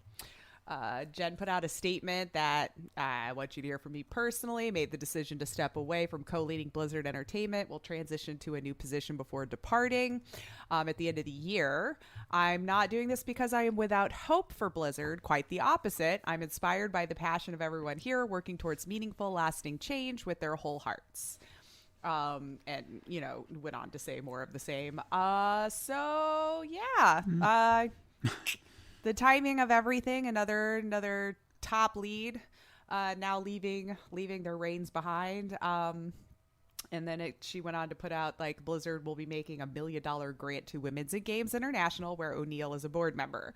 Jen put out a statement that, I want you to hear from me personally, made the decision to step away from co-leading Blizzard Entertainment, will transition to a new position before departing at the end of the year. I'm not doing this because I am without hope for Blizzard, quite the opposite. I'm inspired by the passion of everyone here, working towards meaningful, lasting change with their whole hearts. And, went on to say more of the same. The timing of everything, another top lead now leaving their reins behind. And then she went on to put out, Blizzard will be making $1 million grant to Women's in Games International, where O'Neill is a board member.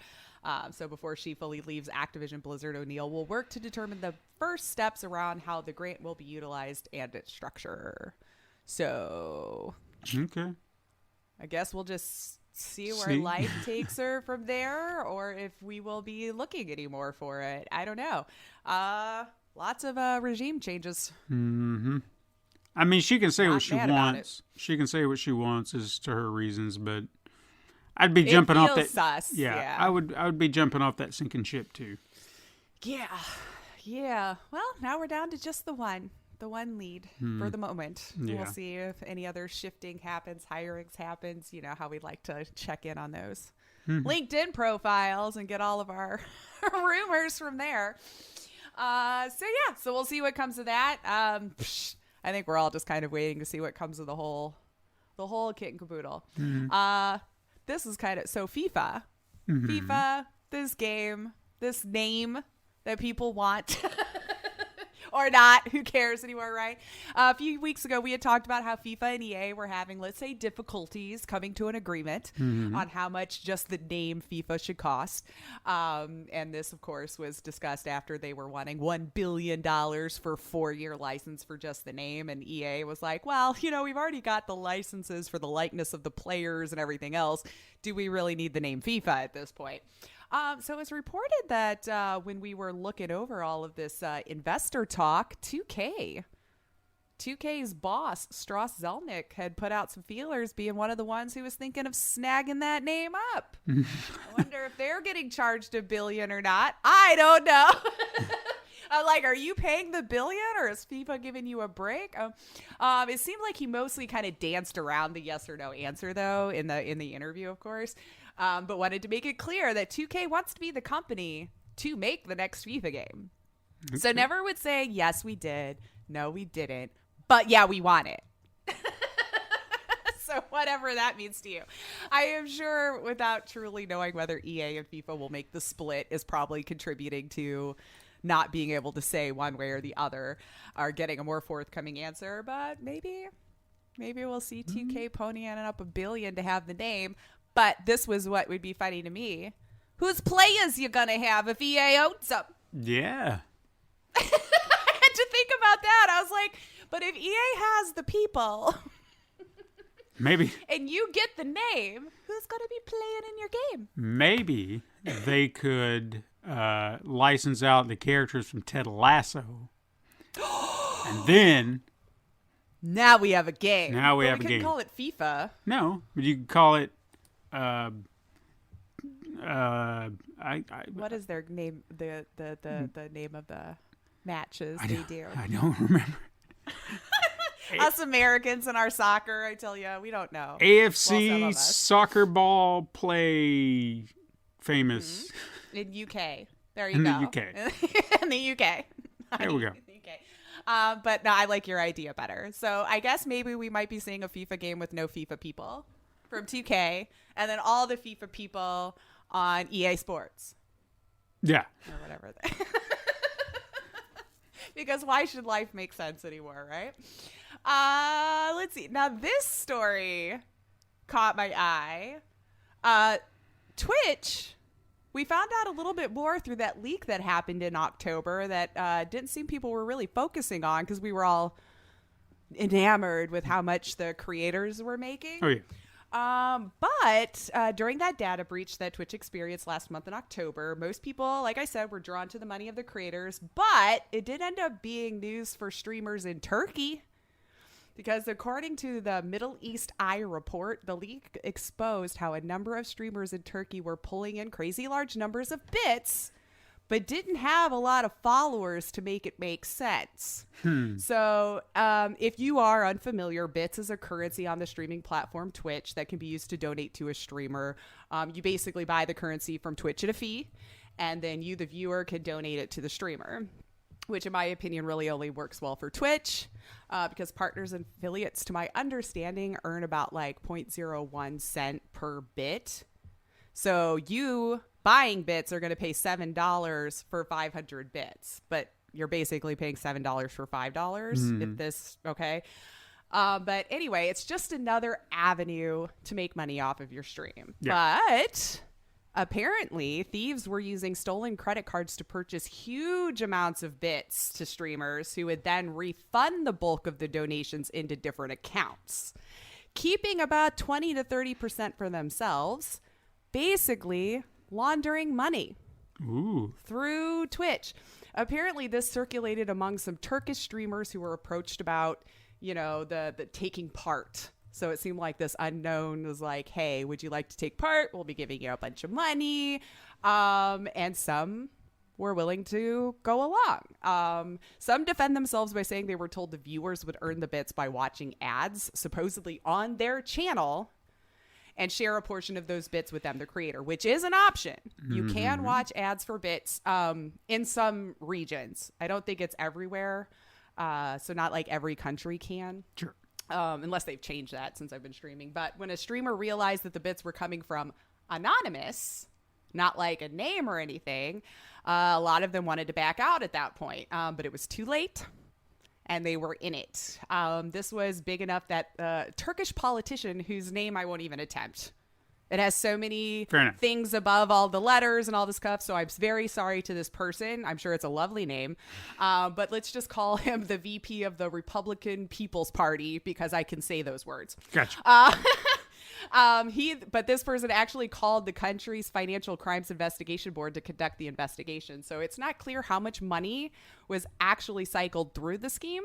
So before she fully leaves Activision Blizzard, O'Neill will work to determine the first steps around how the grant will be utilized and its structure. So, okay, I guess we'll just see where life takes her from there, or if we will be looking anymore for it. I don't know. Lots of regime changes. Mm-hmm. I mean, she can say what she wants. She can say what she wants as to her reasons, but I'd be jumping off that. Sus. Yeah, I would be jumping off that sinking ship too. Yeah. Well, now we're down to just the one lead for the moment. Yeah. We'll see if any other shifting happens, hirings happens, how we'd like to check in on those LinkedIn profiles and get all of our rumors from there. So we'll see what comes of that. I think we're all just kind of waiting to see what comes of the whole kit and caboodle. This is kind of, so FIFA, this game, this name that people want. Or not, who cares anymore, right? A few weeks ago, we had talked about how FIFA and EA were having, let's say, difficulties coming to an agreement on how much just the name FIFA should cost. And this, of course, was discussed after they were wanting $1 billion for a 4-year license for just the name. And EA was like, well, we've already got the licenses for the likeness of the players and everything else. Do we really need the name FIFA at this point? So it was reported that when we were looking over all of this investor talk, 2K's boss, Strauss Zelnick, had put out some feelers, being one of the ones who was thinking of snagging that name up. I wonder if they're getting charged $1 billion or not. I don't know. I'm like, are you paying the $1 billion, or is FIFA giving you a break? It seemed like he mostly kind of danced around the yes or no answer, though, in the interview, of course. But wanted to make it clear that 2K wants to be the company to make the next FIFA game. Okay. So never would say, yes, we did. No, we didn't. But yeah, we want it. So whatever that means to you. I am sure, without truly knowing whether EA and FIFA will make the split, is probably contributing to not being able to say one way or the other, or getting a more forthcoming answer. But maybe we'll see 2K ponying up $1 billion to have the name. But this was what would be funny to me. Whose players you gonna have if EA owns them? Yeah. I had to think about that. I was like, but if EA has the people, maybe, and you get the name, who's going to be playing in your game? Maybe they could license out the characters from Ted Lasso, and then now we have a game. Now we have a game. We can call it FIFA. No, but you could call it. What is their name? The name of the matches they do. I don't remember. Us Americans and our soccer, I tell you, we don't know. AFC soccer ball play famous. In UK. There you go. In the UK. In the UK. There we go. But no, I like your idea better. So I guess maybe we might be seeing a FIFA game with no FIFA people from 2K, and then all the FIFA people on EA Sports. Yeah. Or whatever. Because why should life make sense anymore, right? Let's see. Now, this story caught my eye. Twitch, we found out a little bit more through that leak that happened in October that didn't seem people were really focusing on because we were all enamored with how much the creators were making. Oh, yeah. But during that data breach that Twitch experienced last month in October, most people, like I said, were drawn to the money of the creators. But it did end up being news for streamers in Turkey. Because according to the Middle East Eye report, the leak exposed how a number of streamers in Turkey were pulling in crazy large numbers of bits, but didn't have a lot of followers to make it make sense. So if you are unfamiliar, bits is a currency on the streaming platform Twitch that can be used to donate to a streamer. You basically buy the currency from Twitch at a fee, and then you, the viewer, can donate it to the streamer, which in my opinion really only works well for Twitch because partners and affiliates, to my understanding, earn about like 0.01 cent per bit. So you buying bits are going to pay $7 for 500 bits, but you're basically paying $7 for $5 if this, okay? But anyway, it's just another avenue to make money off of your stream. Yeah. But apparently, thieves were using stolen credit cards to purchase huge amounts of bits to streamers who would then refund the bulk of the donations into different accounts, keeping about 20 to 30% for themselves, basically laundering money through Twitch. Apparently, this circulated among some Turkish streamers who were approached about, you know, the taking part. So it seemed like this unknown was like, hey, would you like to take part? We'll be giving you a bunch of money. And some were willing to go along. Some defend themselves by saying they were told the viewers would earn the bits by watching ads, supposedly on their channel, and share a portion of those bits with them, the creator, which is an option. You can watch ads for bits in some regions. I don't think it's everywhere. So not like every country can. Sure. Unless they've changed that since I've been streaming. But when a streamer realized that the bits were coming from anonymous, not like a name or anything, a lot of them wanted to back out at that point. But it was too late, and they were in it. This was big enough that a Turkish politician, whose name I won't even attempt, it has so many things above all the letters and all this stuff. So I'm very sorry to this person. I'm sure it's a lovely name. But let's just call him the VP of the Republican People's Party because I can say those words. Gotcha. But this person actually called the country's Financial Crimes Investigation Board to conduct the investigation. So it's not clear how much money was actually cycled through the scheme.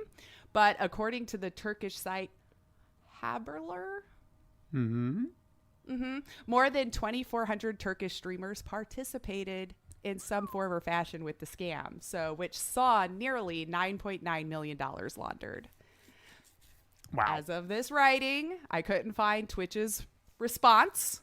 But according to the Turkish site Haberler, more than 2,400 Turkish streamers participated in some form or fashion with the scam, so which saw nearly $9.9 million laundered. Wow. As of this writing, I couldn't find Twitch's response.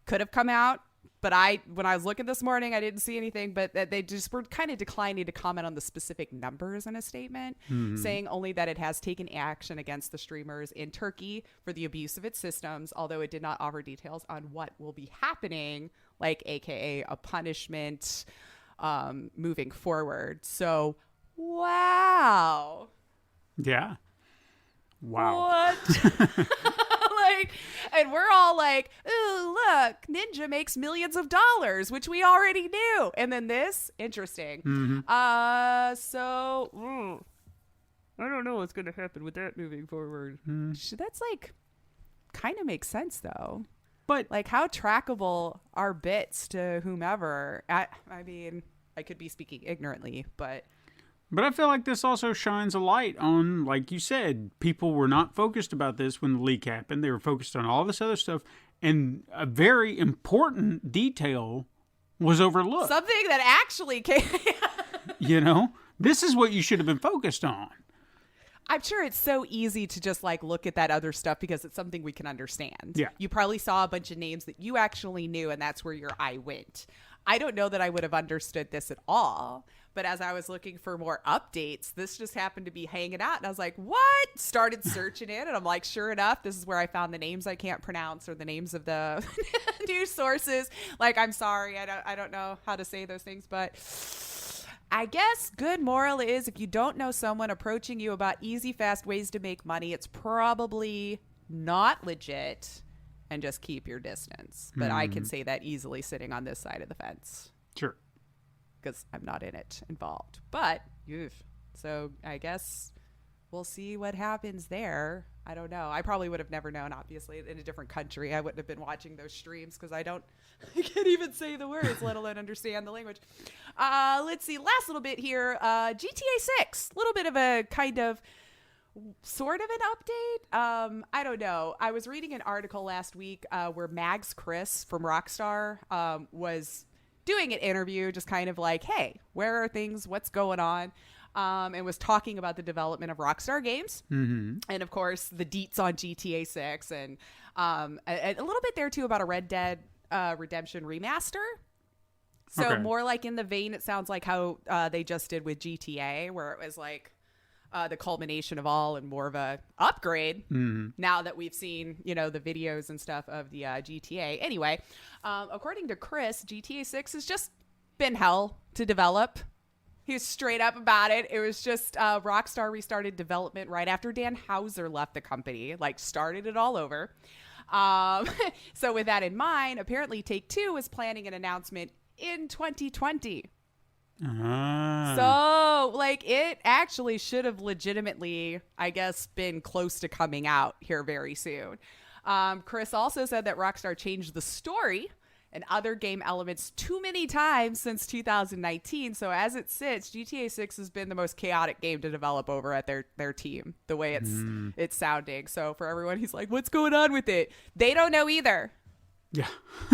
Could have come out, but when I was looking this morning, I didn't see anything, but they just were kind of declining to comment on the specific numbers in a statement, saying only that it has taken action against the streamers in Turkey for the abuse of its systems, although it did not offer details on what will be happening, like AKA a punishment moving forward. So, wow. Yeah. Wow. What? And we're all like, ooh, look, Ninja makes millions of dollars, which we already knew. And then this, interesting. I don't know what's going to happen with that moving forward. That's like kind of makes sense though. But like, how trackable are bits to whomever? I mean, I could be speaking ignorantly, but I feel like this also shines a light on, like you said, people were not focused about this when the leak happened. They were focused on all this other stuff, and a very important detail was overlooked. Something that actually came. You know, this is what you should have been focused on. I'm sure it's so easy to just like look at that other stuff because it's something we can understand. Yeah. You probably saw a bunch of names that you actually knew, and that's where your eye went. I don't know that I would have understood this at all, but as I was looking for more updates, this just happened to be hanging out, and I was like, what? Started searching it, and I'm like, sure enough, this is where I found the names I can't pronounce or the names of the news sources. Like, I'm sorry, I don't know how to say those things, but I guess good moral is if you don't know someone approaching you about easy, fast ways to make money, it's probably not legit, and just keep your distance. But I can say that easily sitting on this side of the fence. Sure. Because I'm not in it involved. But, so I guess we'll see what happens there. I don't know. I probably would have never known, obviously, in a different country. I wouldn't have been watching those streams because I can't even say the words, let alone understand the language. Let's see. Last little bit here. GTA 6. A little bit of a kind of sort of an update. I don't know. I was reading an article last week where Mags Chris from Rockstar was doing an interview, just kind of like, hey, where are things? What's going on? And was talking about the development of Rockstar games. Mm-hmm. And of course, the deets on GTA 6 and a little bit there too about a Red Dead Redemption remaster. So Okay. more like in the vein, it sounds like how they just did with GTA, where it was like the culmination of all and more of a upgrade now that we've seen, the videos and stuff of the GTA. Anyway, according to Chris, GTA 6 has just been hell to develop. He was straight up about it. It was just Rockstar restarted development right after Dan Houser left the company, like started it all over. So with that in mind, apparently Take-Two is planning an announcement in 2020. So, like, it actually should have legitimately, I guess, been close to coming out here very soon. Chris also said that Rockstar changed the story and other game elements too many times since 2019. So as it sits, GTA 6 has been the most chaotic game to develop over at their team, the way it's sounding. So for everyone, he's like, what's going on with it? They don't know either. Yeah.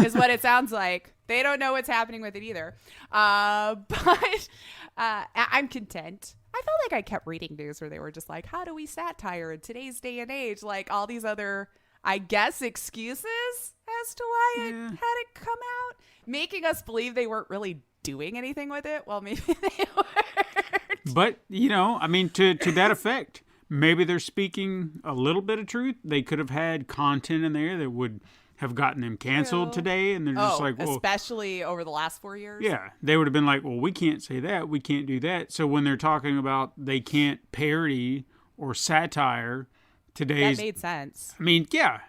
Is what it sounds like. They don't know what's happening with it either. But I'm content. I felt like I kept reading news where they were just like, how do we satire in today's day and age? Like all these other, I guess, excuses as to why it had it come out, making us believe they weren't really doing anything with it. Well, maybe they weren't. But, I mean, to that effect, maybe they're speaking a little bit of truth. They could have had content in there that would have gotten them canceled today, and they're just like, well, especially over the last 4 years. Yeah, they would have been like, well, we can't say that, we can't do that. So when they're talking about they can't parody or satire today's, that made sense. I mean, yeah.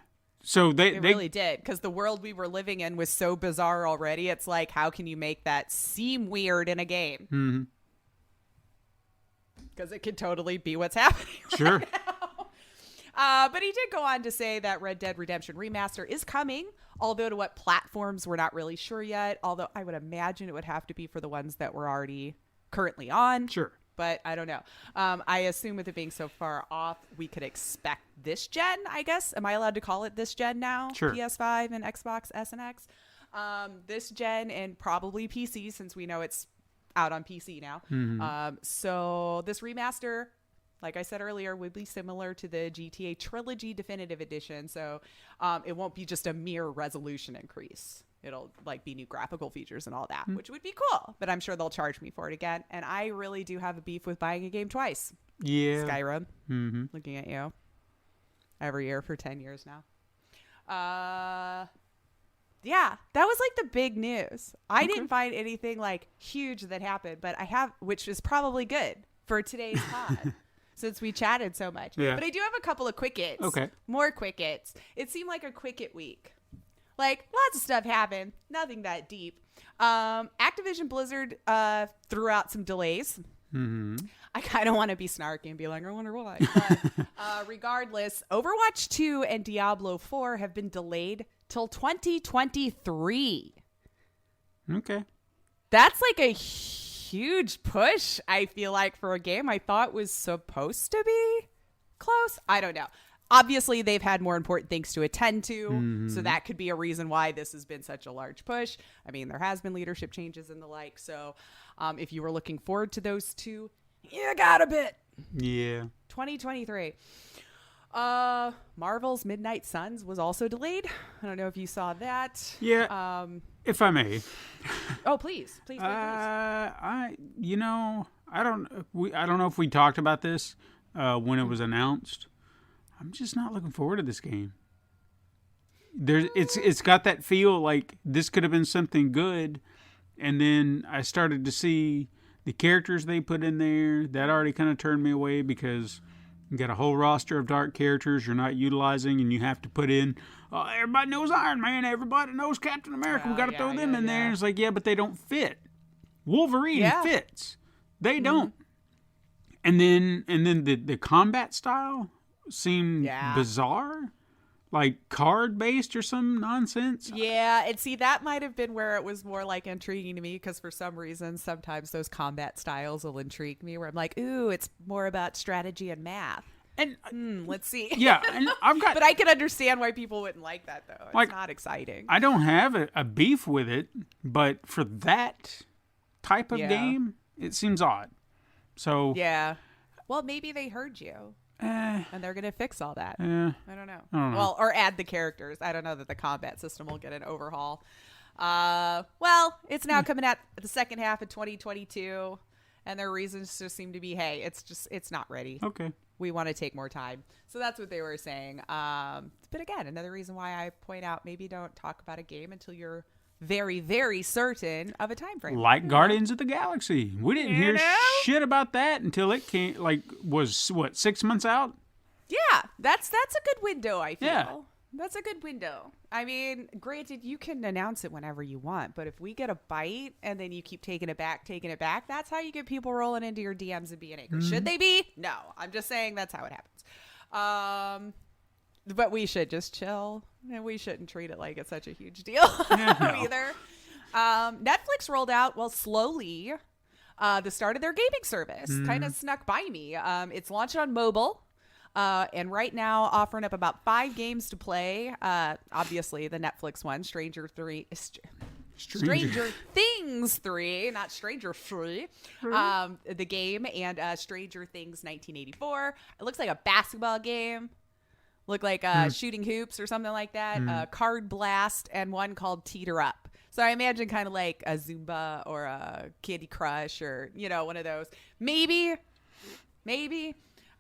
So they really did, because the world we were living in was so bizarre already. It's like, how can you make that seem weird in a game? Mm-hmm. Because it could totally be what's happening. Sure. Right now. But he did go on to say that Red Dead Redemption Remaster is coming, although to what platforms we're not really sure yet. Although I would imagine it would have to be for the ones that we're already currently on. Sure. But I don't know. I assume with it being so far off, we could expect this gen, I guess. Am I allowed to call it this gen now? Sure. PS5 and Xbox S and X. This gen and probably PC, since we know it's out on PC now. Mm-hmm. So this remaster, like I said earlier, would be similar to the GTA Trilogy Definitive Edition. So it won't be just a mere resolution increase. It'll like be new graphical features and all that, which would be cool. But I'm sure they'll charge me for it again. And I really do have a beef with buying a game twice. Yeah. Skyrim. Mm-hmm. Looking at you. Every year for 10 years now. Yeah, that was like the big news. I didn't find anything like huge that happened, but I have, which is probably good for today's pod. Since we chatted so much. Yeah. But I do have a couple of quick hits. Okay. More quick hits. It seemed like a quick hit week. Like, lots of stuff happened. Nothing that deep. Activision Blizzard threw out some delays I kind of want to be snarky and be like, I wonder why. But regardless, Overwatch 2 and Diablo 4 have been delayed till 2023. Okay. That's like a huge push, I feel like, for a game I thought was supposed to be close. I don't know. Obviously, they've had more important things to attend to, so that could be a reason why this has been such a large push. I mean, there has been leadership changes and the like, so if you were looking forward to those two, you got a bit. Yeah. 2023. Marvel's Midnight Suns was also delayed. I don't know if you saw that. Yeah. If I may. Oh, please. Please. I don't know if we talked about this when it was announced. I'm just not looking forward to this game. It's got that feel like this could have been something good, and then I started to see the characters they put in there. That already kind of turned me away because you got a whole roster of dark characters you're not utilizing, and you have to put in. Everybody knows Iron Man. Everybody knows Captain America. We got to throw them in there. And it's like, yeah, but they don't fit. Wolverine fits. They don't. And then the combat style seemed bizarre, like card based or some nonsense. Yeah, and see, that might have been where it was more like intriguing to me, because for some reason sometimes those combat styles will intrigue me, where I'm like, ooh, it's more about strategy and math. And let's see. Yeah, and but I can understand why people wouldn't like that, though. It's not exciting. I don't have a beef with it, but for that type of game, it seems odd. So yeah, well, maybe they heard you. And they're going to fix all that. I don't know. Well, or add the characters. I don't know that the combat system will get an overhaul. Well, it's now coming out the second half of 2022. And their reasons just seem to be, hey, it's not ready. Okay. We want to take more time. So that's what they were saying. But again, another reason why I point out, maybe don't talk about a game until you're very, very certain of a time frame. Like Guardians of the Galaxy. We didn't hear shit about that until it came, was 6 months out? Yeah, that's a good window, I feel. Yeah. That's a good window. I mean, granted, you can announce it whenever you want, but if we get a bite and then you keep taking it back, that's how you get people rolling into your DMs and being angry. Should they be? No. I'm just saying that's how it happens. But we should just chill, and we shouldn't treat it like it's such a huge deal either. Netflix rolled out, slowly, the start of their gaming service. Kind of snuck by me. It's launched on mobile, and right now offering up about 5 games to play. Obviously, the Netflix one, Stranger Things 3, not Stranger 3, the game, and Stranger Things 1984. It looks like a basketball game. Look like shooting hoops or something like that. Card Blast, and one called Teeter Up. So I imagine kind of like a Zumba or a Candy Crush, or, one of those. Maybe.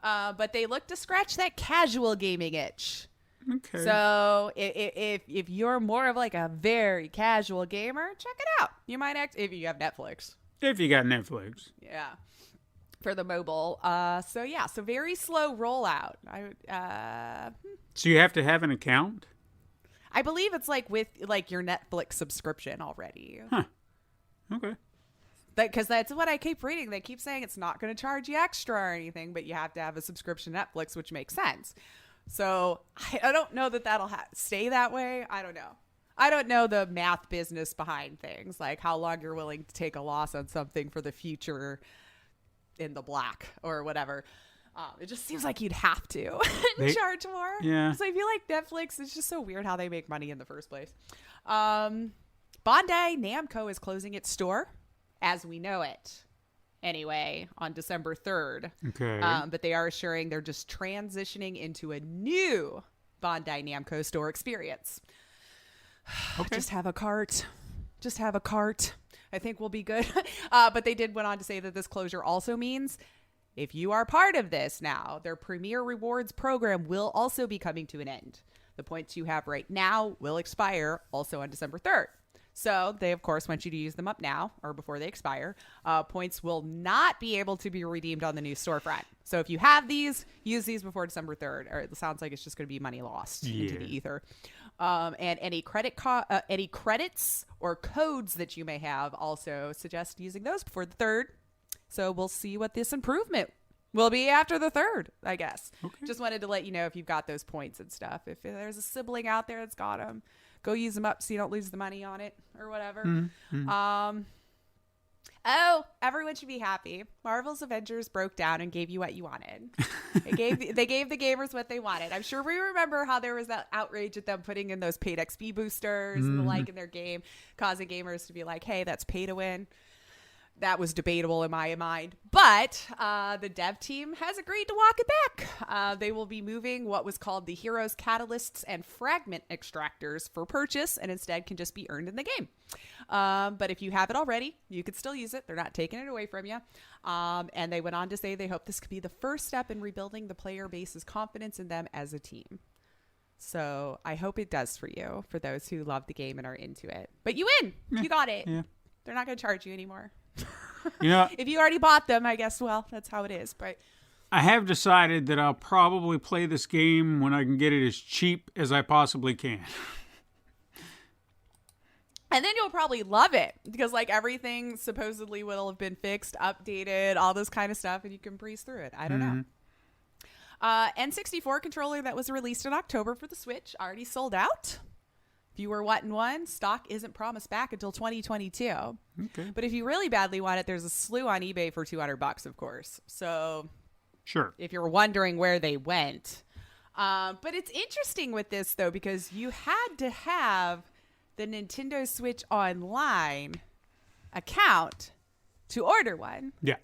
But they look to scratch that casual gaming itch. Okay. So if you're more of like a very casual gamer, check it out. You might if you have Netflix. If you got Netflix. Yeah. For the mobile. So very slow rollout. So you have to have an account? I believe it's like with like your Netflix subscription already. Huh. Okay. Because that's what I keep reading. They keep saying it's not going to charge you extra or anything, but you have to have a subscription to Netflix, which makes sense. So I don't know that that'll stay that way. I don't know. I don't know the math business behind things, like how long you're willing to take a loss on something for the future in the black or whatever. It just seems like you'd have to charge more. Yeah. So I feel like Netflix is just so weird how they make money in the first place. Bandai Namco is closing its store as we know it. Anyway, on December 3rd. Okay. But they are assuring they're just transitioning into a new Bandai Namco store experience. Okay. Just have a cart. I think we'll be good. But they went on to say that this closure also means if you are part of this now, their Premier Rewards program will also be coming to an end. The points you have right now will expire also on December 3rd. So they, of course, want you to use them up now or before they expire. Points will not be able to be redeemed on the new storefront. So if you have these, use these before December 3rd. Or it sounds like it's just going to be money lost into the ether. And any credits or codes that you may have, also suggest using those before the 3rd. So we'll see what this improvement will be after the 3rd, I guess. Okay. Just wanted to let you know if you've got those points and stuff. If there's a sibling out there that's got them, go use them up so you don't lose the money on it or whatever. Mm-hmm. Oh, everyone should be happy. Marvel's Avengers broke down and gave you what you wanted. They gave the gamers what they wanted. I'm sure we remember how there was that outrage at them putting in those paid XP boosters and the like in their game, causing gamers to be like, hey, that's pay to win. That was debatable in my mind. But the dev team has agreed to walk it back. They will be moving what was called the Heroes Catalysts and Fragment Extractors for purchase, and instead can just be earned in the game. But if you have it already, you could still use it. They're not taking it away from you. And they went on to say they hope this could be the first step in rebuilding the player base's confidence in them as a team. So I hope it does for you, for those who love the game and are into it. But you win. Yeah. You got it. Yeah. They're not going to charge you anymore. If you already bought them, I guess, well, that's how it is. But I have decided that I'll probably play this game when I can get it as cheap as I possibly can. And then you'll probably love it because like everything supposedly will have been fixed, updated, all this kind of stuff, and you can breeze through it. I don't know. N64 controller that was released in October for the Switch already sold out. If you were wanting one, stock isn't promised back until 2022. Okay. But if you really badly want it, there's a slew on eBay for $200, of course. So sure. If you're wondering where they went. But it's interesting with this, though, because you had to have the Nintendo Switch Online account to order one. Yeah.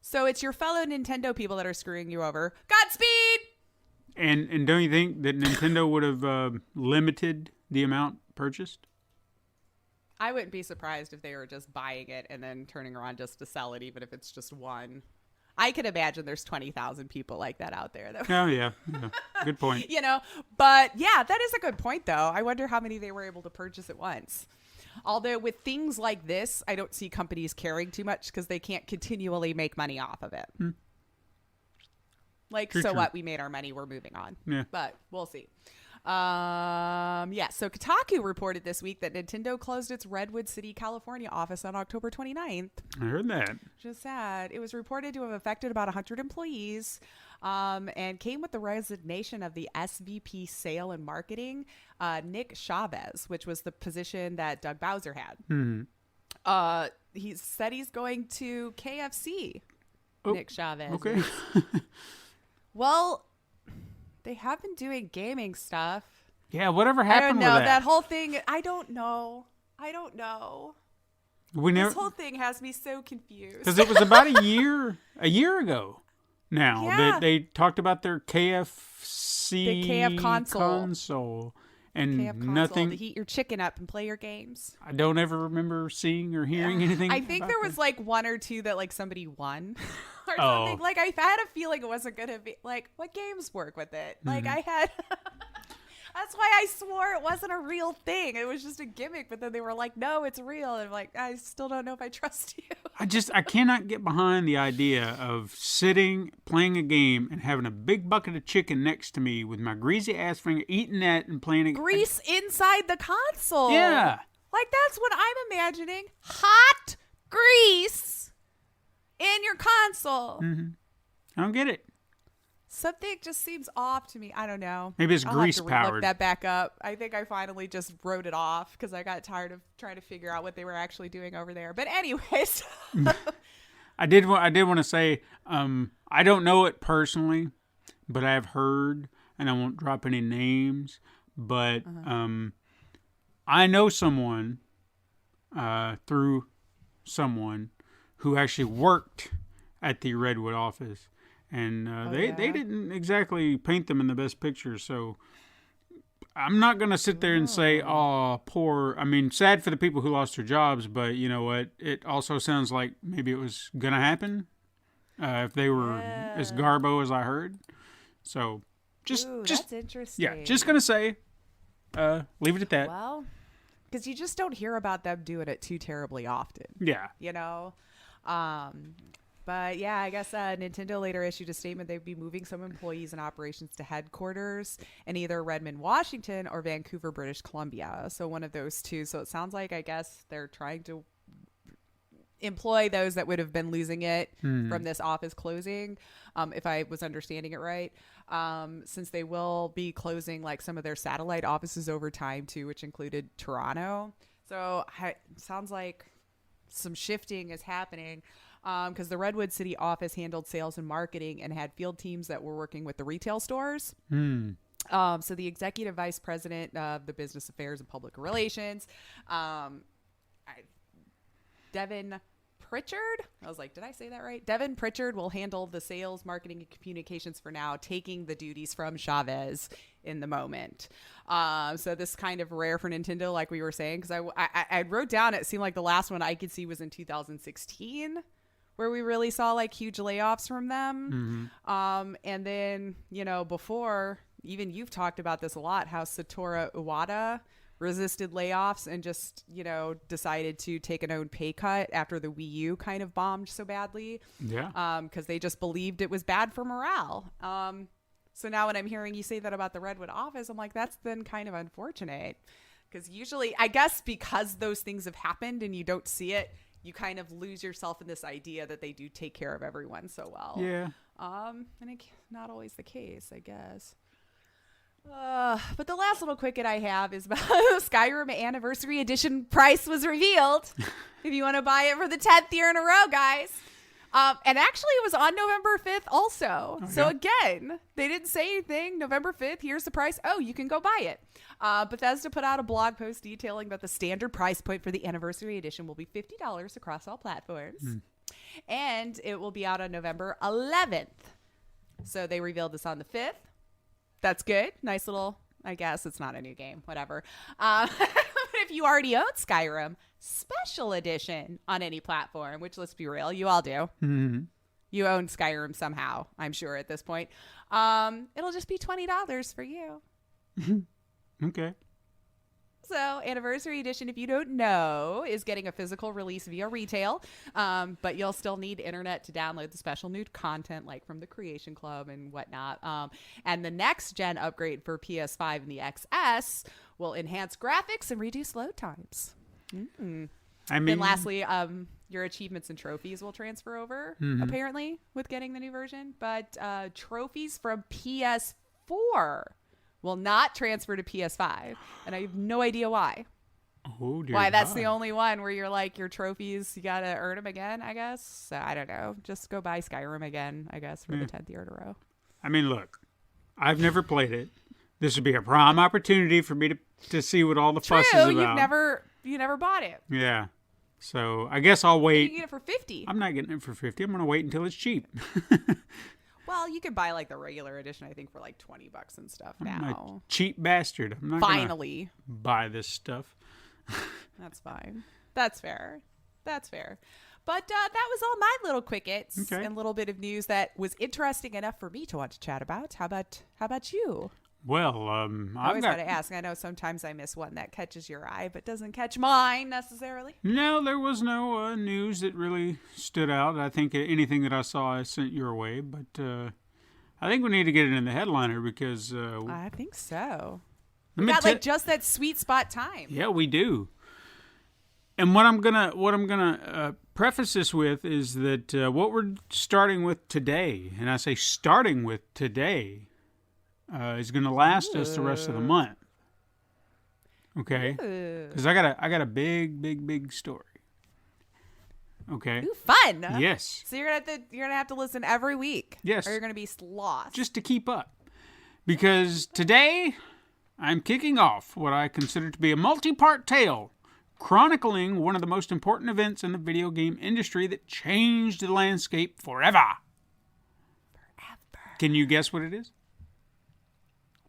So it's your fellow Nintendo people that are screwing you over. Godspeed! And don't you think that Nintendo would have limited the amount purchased? I wouldn't be surprised if they were just buying it and then turning around just to sell it, even if it's just one. I could imagine there's 20,000 people like that out there. Oh, yeah. Good point. But yeah, that is a good point, though. I wonder how many they were able to purchase at once. Although with things like this, I don't see companies caring too much because they can't continually make money off of it. True. What? We made our money. We're moving on. Yeah. But we'll see. So Kotaku reported this week that Nintendo closed its Redwood City, California office on October 29th. I heard that. Just sad. It was reported to have affected about 100 employees and came with the resignation of the SVP Sale and Marketing, Nick Chavez, which was the position that Doug Bowser had. Mm-hmm. He said he's going to KFC, Nick Chavez. Okay. Well, they have been doing gaming stuff. Yeah, whatever happened with that? That whole thing, I don't know. This whole thing has me so confused. Because it was about a year ago now. Yeah. They talked about their KFC. The KF console. And KF console nothing to heat your chicken up and play your games. I don't ever remember seeing or hearing anything. I think there was like one or two that like somebody won or something. Like I had a feeling it wasn't gonna be like what games work with it. Like I had that's why I swore it wasn't a real thing. It was just a gimmick, but then they were like, no, it's real. And I'm like, I still don't know if I trust you. I cannot get behind the idea of sitting, playing a game, and having a big bucket of chicken next to me with my greasy ass finger, eating that and playing a grease inside the console. Yeah. Like that's what I'm imagining. Hot grease in your console. Mm-hmm. I don't get it. Something just seems off to me. I don't know. Maybe it's grease powered. Look that back up. I think I finally just wrote it off because I got tired of trying to figure out what they were actually doing over there. But anyways, I did want to say I don't know it personally, but I've heard, and I won't drop any names, but I know someone through someone who actually worked at the Redwood office. And they didn't exactly paint them in the best picture. So I'm not going to sit there and say, oh, poor. I mean, sad for the people who lost their jobs. But you know what? It also sounds like maybe it was going to happen if they were as garbo as I heard. So just that's interesting. Yeah, just going to say, leave it at that. Well, because you just don't hear about them doing it too terribly often. Yeah. You know? But yeah, I guess Nintendo later issued a statement they'd be moving some employees and operations to headquarters in either Redmond, Washington or Vancouver, British Columbia. So one of those two. So it sounds like, I guess, they're trying to employ those that would have been losing it from this office closing, if I was understanding it right. Since they will be closing like some of their satellite offices over time too, which included Toronto. So it sounds like some shifting is happening. Because the Redwood City office handled sales and marketing and had field teams that were working with the retail stores. So the executive vice president of the business affairs and public relations, Devin Pritchard. I was like, did I say that right? Devin Pritchard will handle the sales, marketing, and communications for now, taking the duties from Chavez in the moment. So this is kind of rare for Nintendo, like we were saying, because I wrote down, it seemed like the last one I could see was in 2016, where we really saw like huge layoffs from them. And then, before, even you've talked about this a lot, how Satoru Iwata resisted layoffs and just, decided to take an own pay cut after the Wii U kind of bombed so badly. Yeah. Because they just believed it was bad for morale. So now when I'm hearing you say that about the Redwood office, I'm like, that's then kind of unfortunate. Because usually, I guess because those things have happened and you don't see it, you kind of lose yourself in this idea that they do take care of everyone so well. Yeah. And it's not always the case, I guess. But the last little quickie I have is about Skyrim Anniversary Edition price was revealed. If you want to buy it for the 10th year in a row, guys. And actually it was on November 5th also. Okay. So again, they didn't say anything. November 5th, here's the price. Oh, you can go buy it. Bethesda put out a blog post detailing that the standard price point for the Anniversary Edition will be $50 across all platforms. And it will be out on November 11th. So they revealed this on the 5th. That's good. Nice little, I guess it's not a new game, whatever. But if you already own Skyrim, special edition on any platform, which let's be real, you all do. You own Skyrim somehow, I'm sure at this point. It'll just be $20 for you. Okay. So Anniversary Edition, if you don't know, is getting a physical release via retail, but you'll still need internet to download the special new content like from the Creation Club and whatnot. And the next gen upgrade for PS5 and the XS will enhance graphics and reduce load times. And lastly, your achievements and trophies will transfer over, apparently, with getting the new version. But trophies from PS4 will not transfer to PS5, and I have no idea why. Oh, dear. Why that's the only one where you're like, your trophies, you gotta earn them again, I guess. So I don't know. Just go buy Skyrim again, I guess, for the 10th year in a row. I mean, look, I've never played it. This would be a prime opportunity for me to see what all the fuss is about. You never bought it. Yeah. So I guess I'll wait. You can get it for $50. I'm not getting it for $50. I'm gonna wait until it's cheap. Well, you could buy like the regular edition, I think, for like $20 and stuff now. I'm a cheap bastard. I'm not finally gonna buy this stuff. That's fine. That's fair. But that was all my little quickets and a little bit of news that was interesting enough for me to want to chat about. How about you? Well, I always got to ask. I know sometimes I miss one that catches your eye, but doesn't catch mine necessarily. No, there was no news that really stood out. I think anything that I saw, I sent your way. But I think we need to get it in the headliner because I think so. We got just that sweet spot time. Yeah, we do. And what I'm gonna preface this with is that what we're starting with today, and I say starting with today, is going to last us the rest of the month. Okay, because I got a big story. Okay. Ooh, fun. Yes. So you're gonna have to listen every week. Yes. Or you're gonna be lost. Just to keep up, because today I'm kicking off what I consider to be a multi-part tale, chronicling one of the most important events in the video game industry that changed the landscape forever. Can you guess what it is?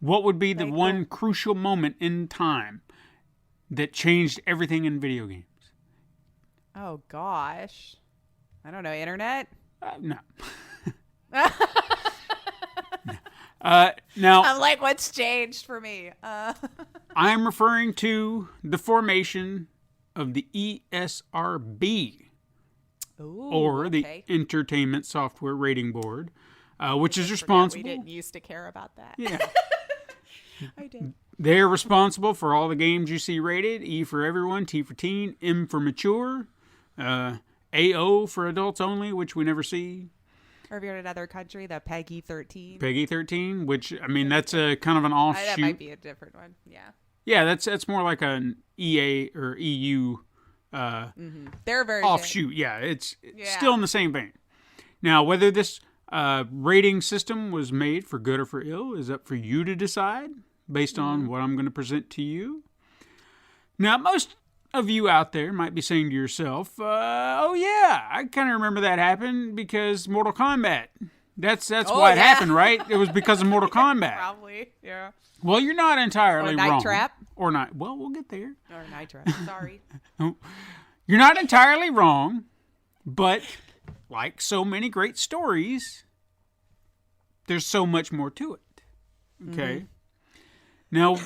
What would be the one crucial moment in time that changed everything in video games? Oh, gosh. I don't know. Internet? No. Now, I'm like, what's changed for me? I'm referring to the formation of the ESRB, or the Entertainment Software Rating Board, which is responsible. We didn't used to care about that. Yeah. I did. They're responsible for all the games you see rated: E for everyone, T for teen, M for mature, AO for adults only, which we never see. Or if you're in another country, the Peggy 13. Peggy 13, which, I mean, that's a kind of an offshoot. That might be a different one, yeah. Yeah, that's more like an EA or EU Their version. offshoot. Yeah, it's still in the same vein. Now, whether this rating system was made for good or for ill is up for you to decide based on what I'm going to present to you. Now, most of you out there might be saying to yourself, oh yeah, I kind of remember that happened because Mortal Kombat. That's why it happened, right? It was because of Mortal Kombat. Probably, yeah. Well, you're not entirely wrong. Night Trap. Or not. Well, we'll get there. Or Night Trap, sorry. You're not entirely wrong, but like so many great stories, there's so much more to it. Okay? Now,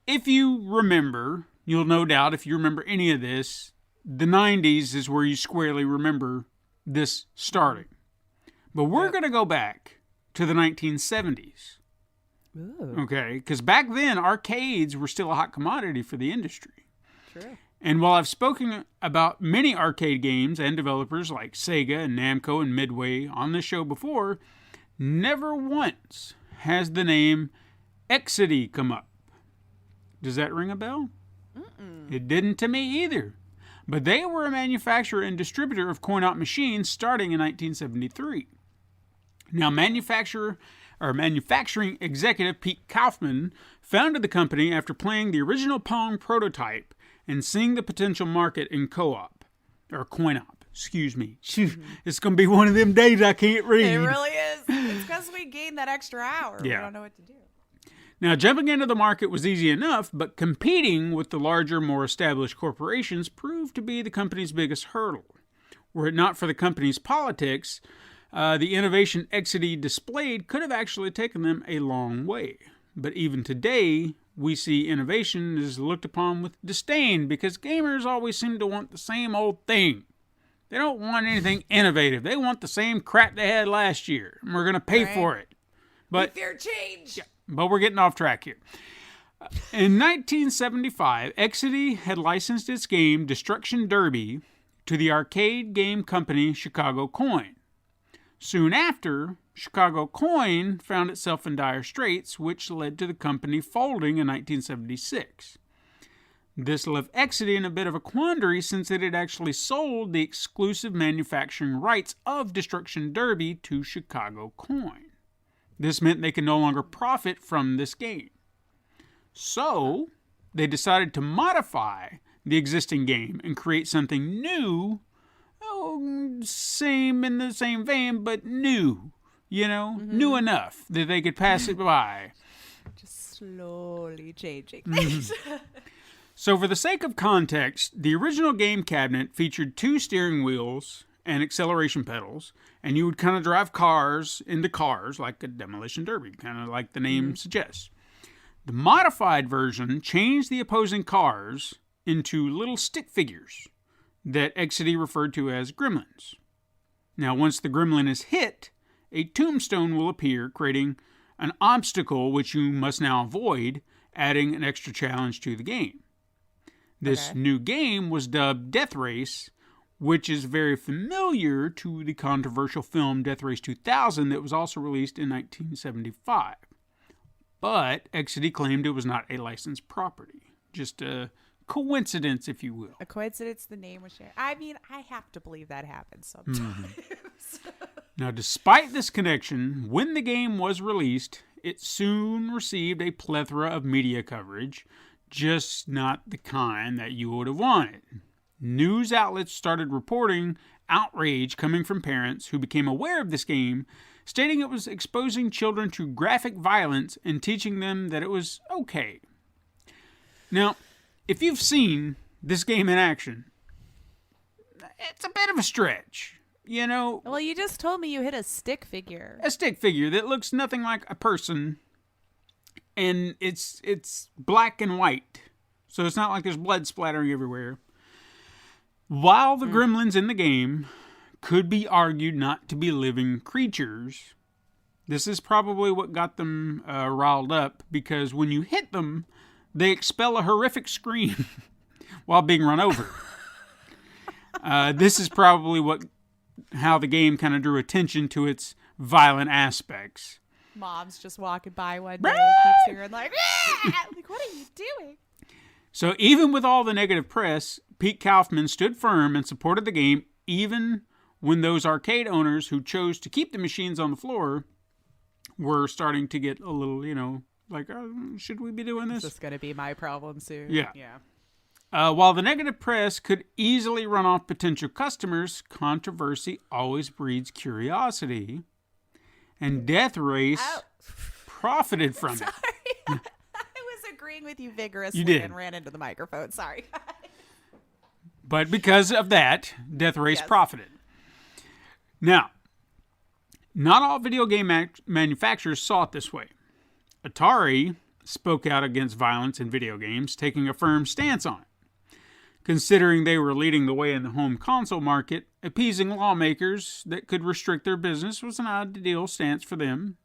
if you remember, you'll no doubt, if you remember any of this, the 90s is where you squarely remember this starting. But we're going to go back to the 1970s. Ooh. Okay? Because back then, arcades were still a hot commodity for the industry. True. And while I've spoken about many arcade games and developers like Sega and Namco and Midway on this show before, never once has the name Exidy come up. Does that ring a bell? It didn't to me either. But they were a manufacturer and distributor of coin-op machines starting in 1973. Now, manufacturing executive Pete Kaufman founded the company after playing the original Pong prototype and seeing the potential market in co-op, or coin-op, excuse me. It's going to be one of them days I can't read. It really is. It's because we gained that extra hour. Yeah. We don't know what to do. Now, jumping into the market was easy enough, but competing with the larger, more established corporations proved to be the company's biggest hurdle. Were it not for the company's politics, the innovation Exidy displayed could have actually taken them a long way. But even today, we see innovation is looked upon with disdain because gamers always seem to want the same old thing. They don't want anything innovative. They want the same crap they had last year, and we're going to pay for it. But fair change. Yeah, but we're getting off track here. In 1975, Exidy had licensed its game Destruction Derby to the arcade game company Chicago Coin. Soon after, Chicago Coin found itself in dire straits, which led to the company folding in 1976. This left Exidy in a bit of a quandary since it had actually sold the exclusive manufacturing rights of Destruction Derby to Chicago Coin. This meant they could no longer profit from this game. So, they decided to modify the existing game and create something new. Same in the same vein, but new. You know, new enough that they could pass it by. Just slowly changing things. So for the sake of context, the original game cabinet featured 2 steering wheels and acceleration pedals, and you would kind of drive cars into cars like a demolition derby, kind of like the name suggests. The modified version changed the opposing cars into little stick figures that Exidy referred to as gremlins. Now, once the gremlin is hit, a tombstone will appear, creating an obstacle which you must now avoid, adding an extra challenge to the game. This new game was dubbed Death Race, which is very familiar to the controversial film Death Race 2000 that was also released in 1975. But Exidy claimed it was not a licensed property. Just a coincidence, if you will. A coincidence the name was shared. I mean, I have to believe that happens sometimes. Now, despite this connection, when the game was released, it soon received a plethora of media coverage, just not the kind that you would have wanted. News outlets started reporting outrage coming from parents who became aware of this game, stating it was exposing children to graphic violence and teaching them that it was okay. Now, if you've seen this game in action, it's a bit of a stretch. You know, well, you just told me you hit a stick figure. A stick figure that looks nothing like a person, and it's black and white, so it's not like there's blood splattering everywhere. While the gremlins in the game could be argued not to be living creatures, this is probably what got them riled up, because when you hit them, they expel a horrific scream while being run over. This is probably how the game kind of drew attention to its violent aspects. Mom's just walking by one day and keeps hearing like, like, what are you doing? So even with all the negative press, Pete Kaufman stood firm and supported the game, even when those arcade owners who chose to keep the machines on the floor were starting to get a little, like, should we be doing this? Is this going to be my problem soon? Yeah. While the negative press could easily run off potential customers, controversy always breeds curiosity. And Death Race profited from it. I was agreeing with you vigorously You did. and ran into the microphone. Sorry. But because of that, Death Race profited. Now, not all video game manufacturers saw it this way. Atari spoke out against violence in video games, taking a firm stance on it. Considering they were leading the way in the home console market, appeasing lawmakers that could restrict their business was an ideal stance for them.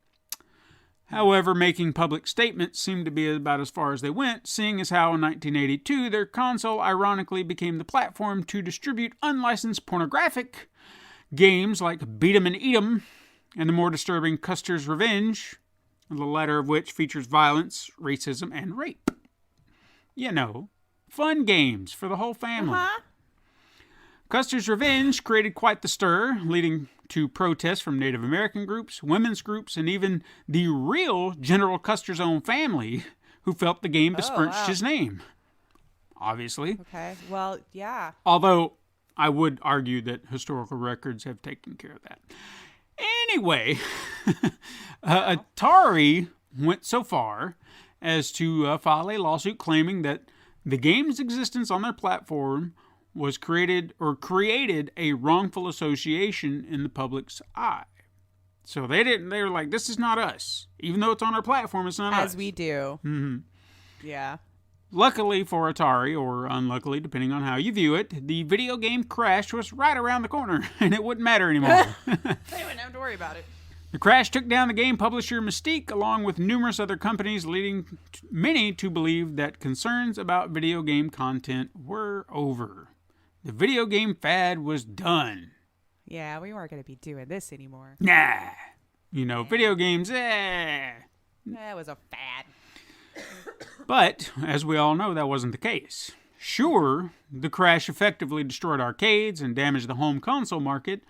However, making public statements seemed to be about as far as they went, seeing as how in 1982 their console ironically became the platform to distribute unlicensed pornographic games like Beat 'em and Eat 'em and the more disturbing Custer's Revenge, the latter of which features violence, racism, and rape. Fun games for the whole family. Custer's Revenge created quite the stir, leading to protests from Native American groups, women's groups, and even the real General Custer's own family, who felt the game besmirched his name. Obviously. Okay, well, yeah. Although, I would argue that historical records have taken care of that. Anyway, Atari went so far as to file a lawsuit claiming that the game's existence on their platform was created a wrongful association in the public's eye. So they were like, this is not us. Even though it's on our platform, it's not us. As we do. Mm-hmm. Yeah. Luckily for Atari, or unluckily, depending on how you view it, the video game crash was right around the corner, and it wouldn't matter anymore. They wouldn't have to worry about it. The crash took down the game publisher Mystique, along with numerous other companies, leading many to believe that concerns about video game content were over. The video game fad was done. Yeah, we weren't going to be doing this anymore. Nah. Video games, That was a fad. But, as we all know, that wasn't the case. Sure, the crash effectively destroyed arcades and damaged the home console market,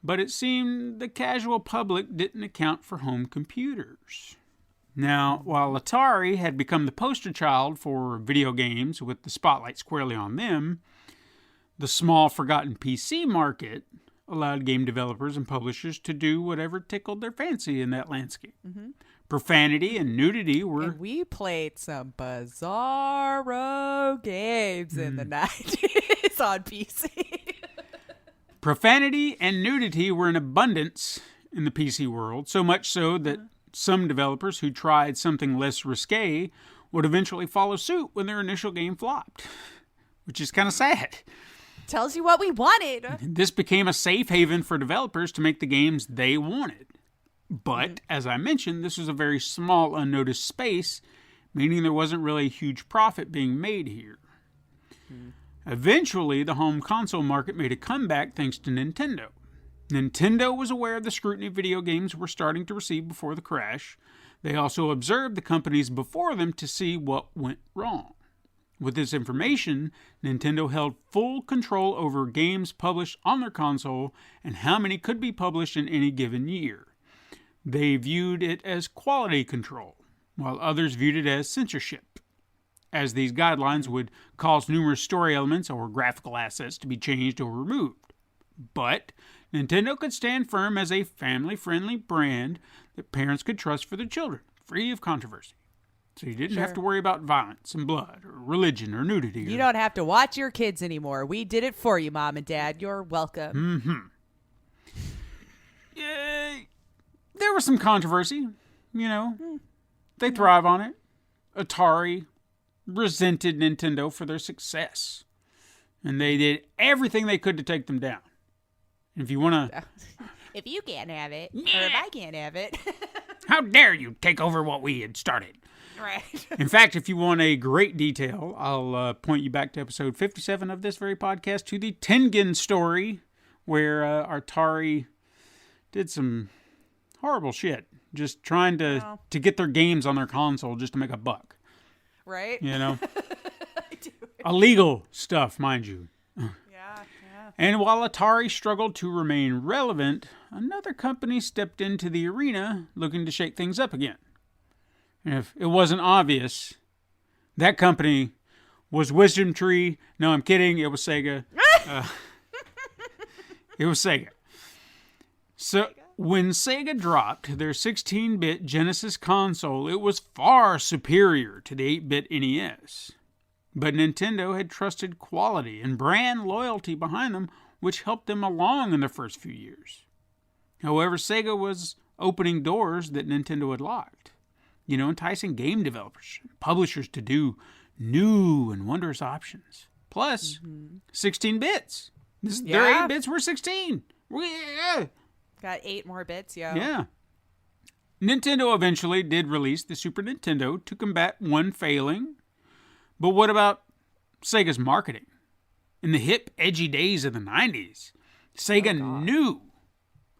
but it seemed the casual public didn't account for home computers. Now, while Atari had become the poster child for video games with the spotlight squarely on them, the small, forgotten PC market allowed game developers and publishers to do whatever tickled their fancy in that landscape. Mm-hmm. Profanity and nudity were... And we played some bizarro games in the 90s on PC. Profanity and nudity were in abundance in the PC world, so much so that some developers who tried something less risque would eventually follow suit when their initial game flopped, which is kind of sad. Tells you what we wanted. This became a safe haven for developers to make the games they wanted. But, as I mentioned, this was a very small, unnoticed space, meaning there wasn't really a huge profit being made here. Eventually, the home console market made a comeback thanks to Nintendo. Nintendo was aware of the scrutiny video games were starting to receive before the crash. They also observed the companies before them to see what went wrong. With this information, Nintendo held full control over games published on their console and how many could be published in any given year. They viewed it as quality control, while others viewed it as censorship, as these guidelines would cause numerous story elements or graphical assets to be changed or removed. But Nintendo could stand firm as a family-friendly brand that parents could trust for their children, free of controversy. So you didn't have to worry about violence and blood or religion or nudity. You don't have to watch your kids anymore. We did it for you, Mom and Dad. You're welcome. Mm-hmm. There was some controversy, They thrive on it. Atari resented Nintendo for their success. And they did everything they could to take them down. And if you want to... If you can't have it, or if I can't have it... How dare you take over what we had started? Right. In fact, if you want a great detail, I'll point you back to episode 57 of this very podcast to the Tengen story, where Atari did some horrible shit, just trying to get their games on their console just to make a buck. Right? You know? I do. Illegal stuff, mind you. Yeah. And while Atari struggled to remain relevant, another company stepped into the arena looking to shake things up again. And if it wasn't obvious, that company was Wisdom Tree. No, I'm kidding. It was Sega. It was Sega. So when Sega dropped their 16-bit Genesis console, it was far superior to the 8-bit NES. But Nintendo had trusted quality and brand loyalty behind them, which helped them along in the first few years. However, Sega was opening doors that Nintendo had locked. Enticing game developers, publishers to do new and wondrous options. Plus, 16 bits. Their 8 bits were 16. Got 8 more bits, yo. Yeah. Nintendo eventually did release the Super Nintendo to combat one failing. But what about Sega's marketing? In the hip, edgy days of the 90s, Sega knew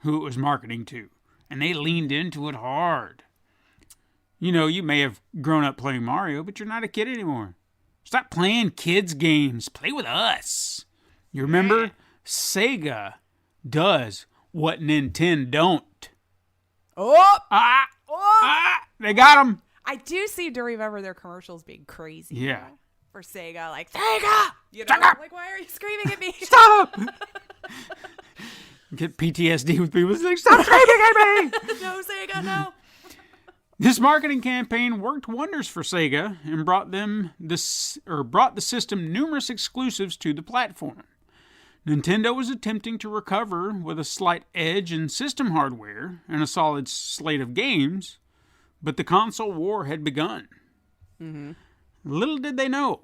who it was marketing to, and they leaned into it hard. You may have grown up playing Mario, but you're not a kid anymore. Stop playing kids' games. Play with us. You remember? Sega does what Nintendo don't. They got them. I do seem to remember their commercials being crazy. Yeah. For Sega, like, Sega! Like, why are you screaming at me? Stop! Get PTSD with people like, stop screaming at me! No, Sega, no. This marketing campaign worked wonders for Sega and brought the system numerous exclusives to the platform. Nintendo was attempting to recover with a slight edge in system hardware and a solid slate of games, but the console war had begun. Little did they know,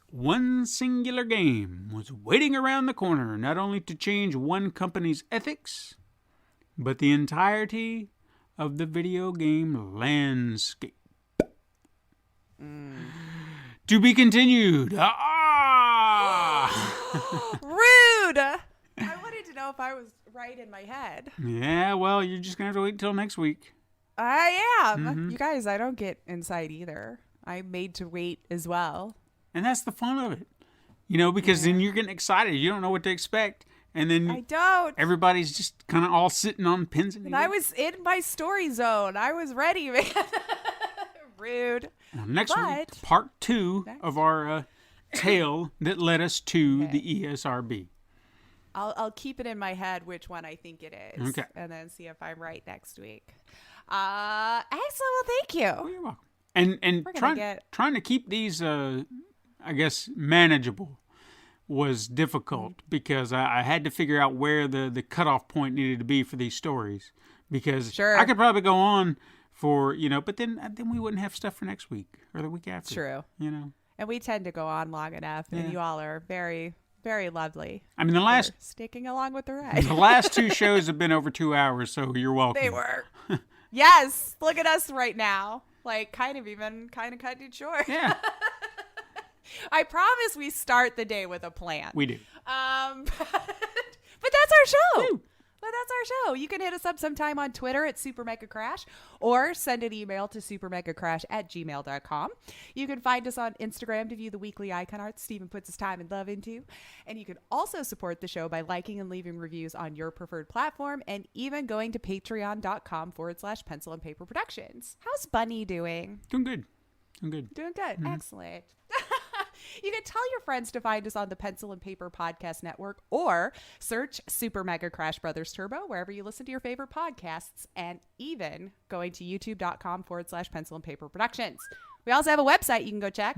one singular game was waiting around the corner not only to change one company's ethics, but the entirety of the video game landscape. To be continued. Rude! I wanted to know if I was right in my head. Yeah, well, you're just going to have to wait until next week. I am. You guys, I don't get inside either. I'm made to wait as well. And that's the fun of it. Because then you're getting excited. You don't know what to expect. And then I don't. Everybody's just kind of all sitting on pins and needles. I was in my story zone. I was ready, man. Rude. Well, next week, part 2 of our tale that led us to the ESRB. I'll keep it in my head which one I think it is. Okay. And then see if I'm right next week. Excellent. Well, thank you. Oh, you're welcome. And trying to keep these, manageable was difficult because I had to figure out where the cutoff point needed to be for these stories. Because I could probably go on for, but then we wouldn't have stuff for next week or the week after. True. And we tend to go on long enough, and you all are very, very lovely. I mean, sticking along with the ride. The last 2 shows have been over 2 hours, so you're welcome. They were. Yes. Look at us right now. Like, kind of cutting it short. Yeah. I promise we start the day with a plan. We do. But that's our show. Woo. But that's our show. You can hit us up sometime on Twitter at SuperMegaCrash or send an email to supermegacrash@gmail.com. You can find us on Instagram to view the weekly icon art Steven puts his time and love into. And you can also support the show by liking and leaving reviews on your preferred platform and even going to patreon.com/pencil and paper productions. How's Bunny doing? Doing good. Doing good. Excellent. You can tell your friends to find us on the Pencil and Paper Podcast Network or search Super Mega Crash Brothers Turbo wherever you listen to your favorite podcasts, and even going to youtube.com/Pencil and Paper Productions. We also have a website you can go check.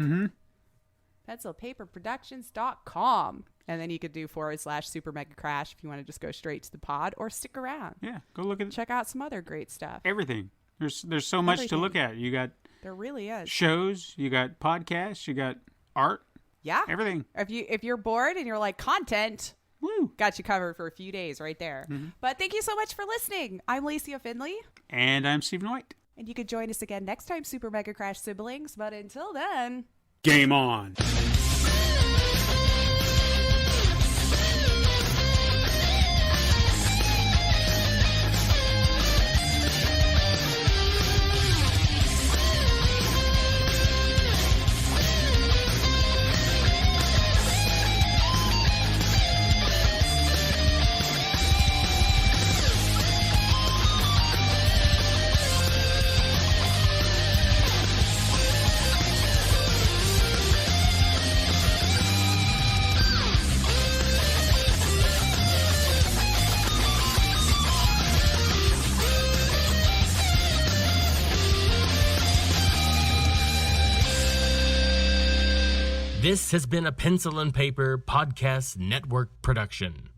pencilpaperproductions.com. And then you could do /Super Mega Crash if you want to just go straight to the pod or stick around. Yeah, go look at it. Check out some other great stuff. Everything. There's so much to look at. You got there really is shows, you got podcasts, you got art. Yeah. Everything. If you're bored and you're like content, Woo! Got you covered for a few days right there. Mm-hmm. But thank you so much for listening. I'm Lacey Finley. And I'm Stephen White. And you can join us again next time, Super Mega Crash siblings. But until then, game on. This has been a Pencil and Paper Podcast Network production.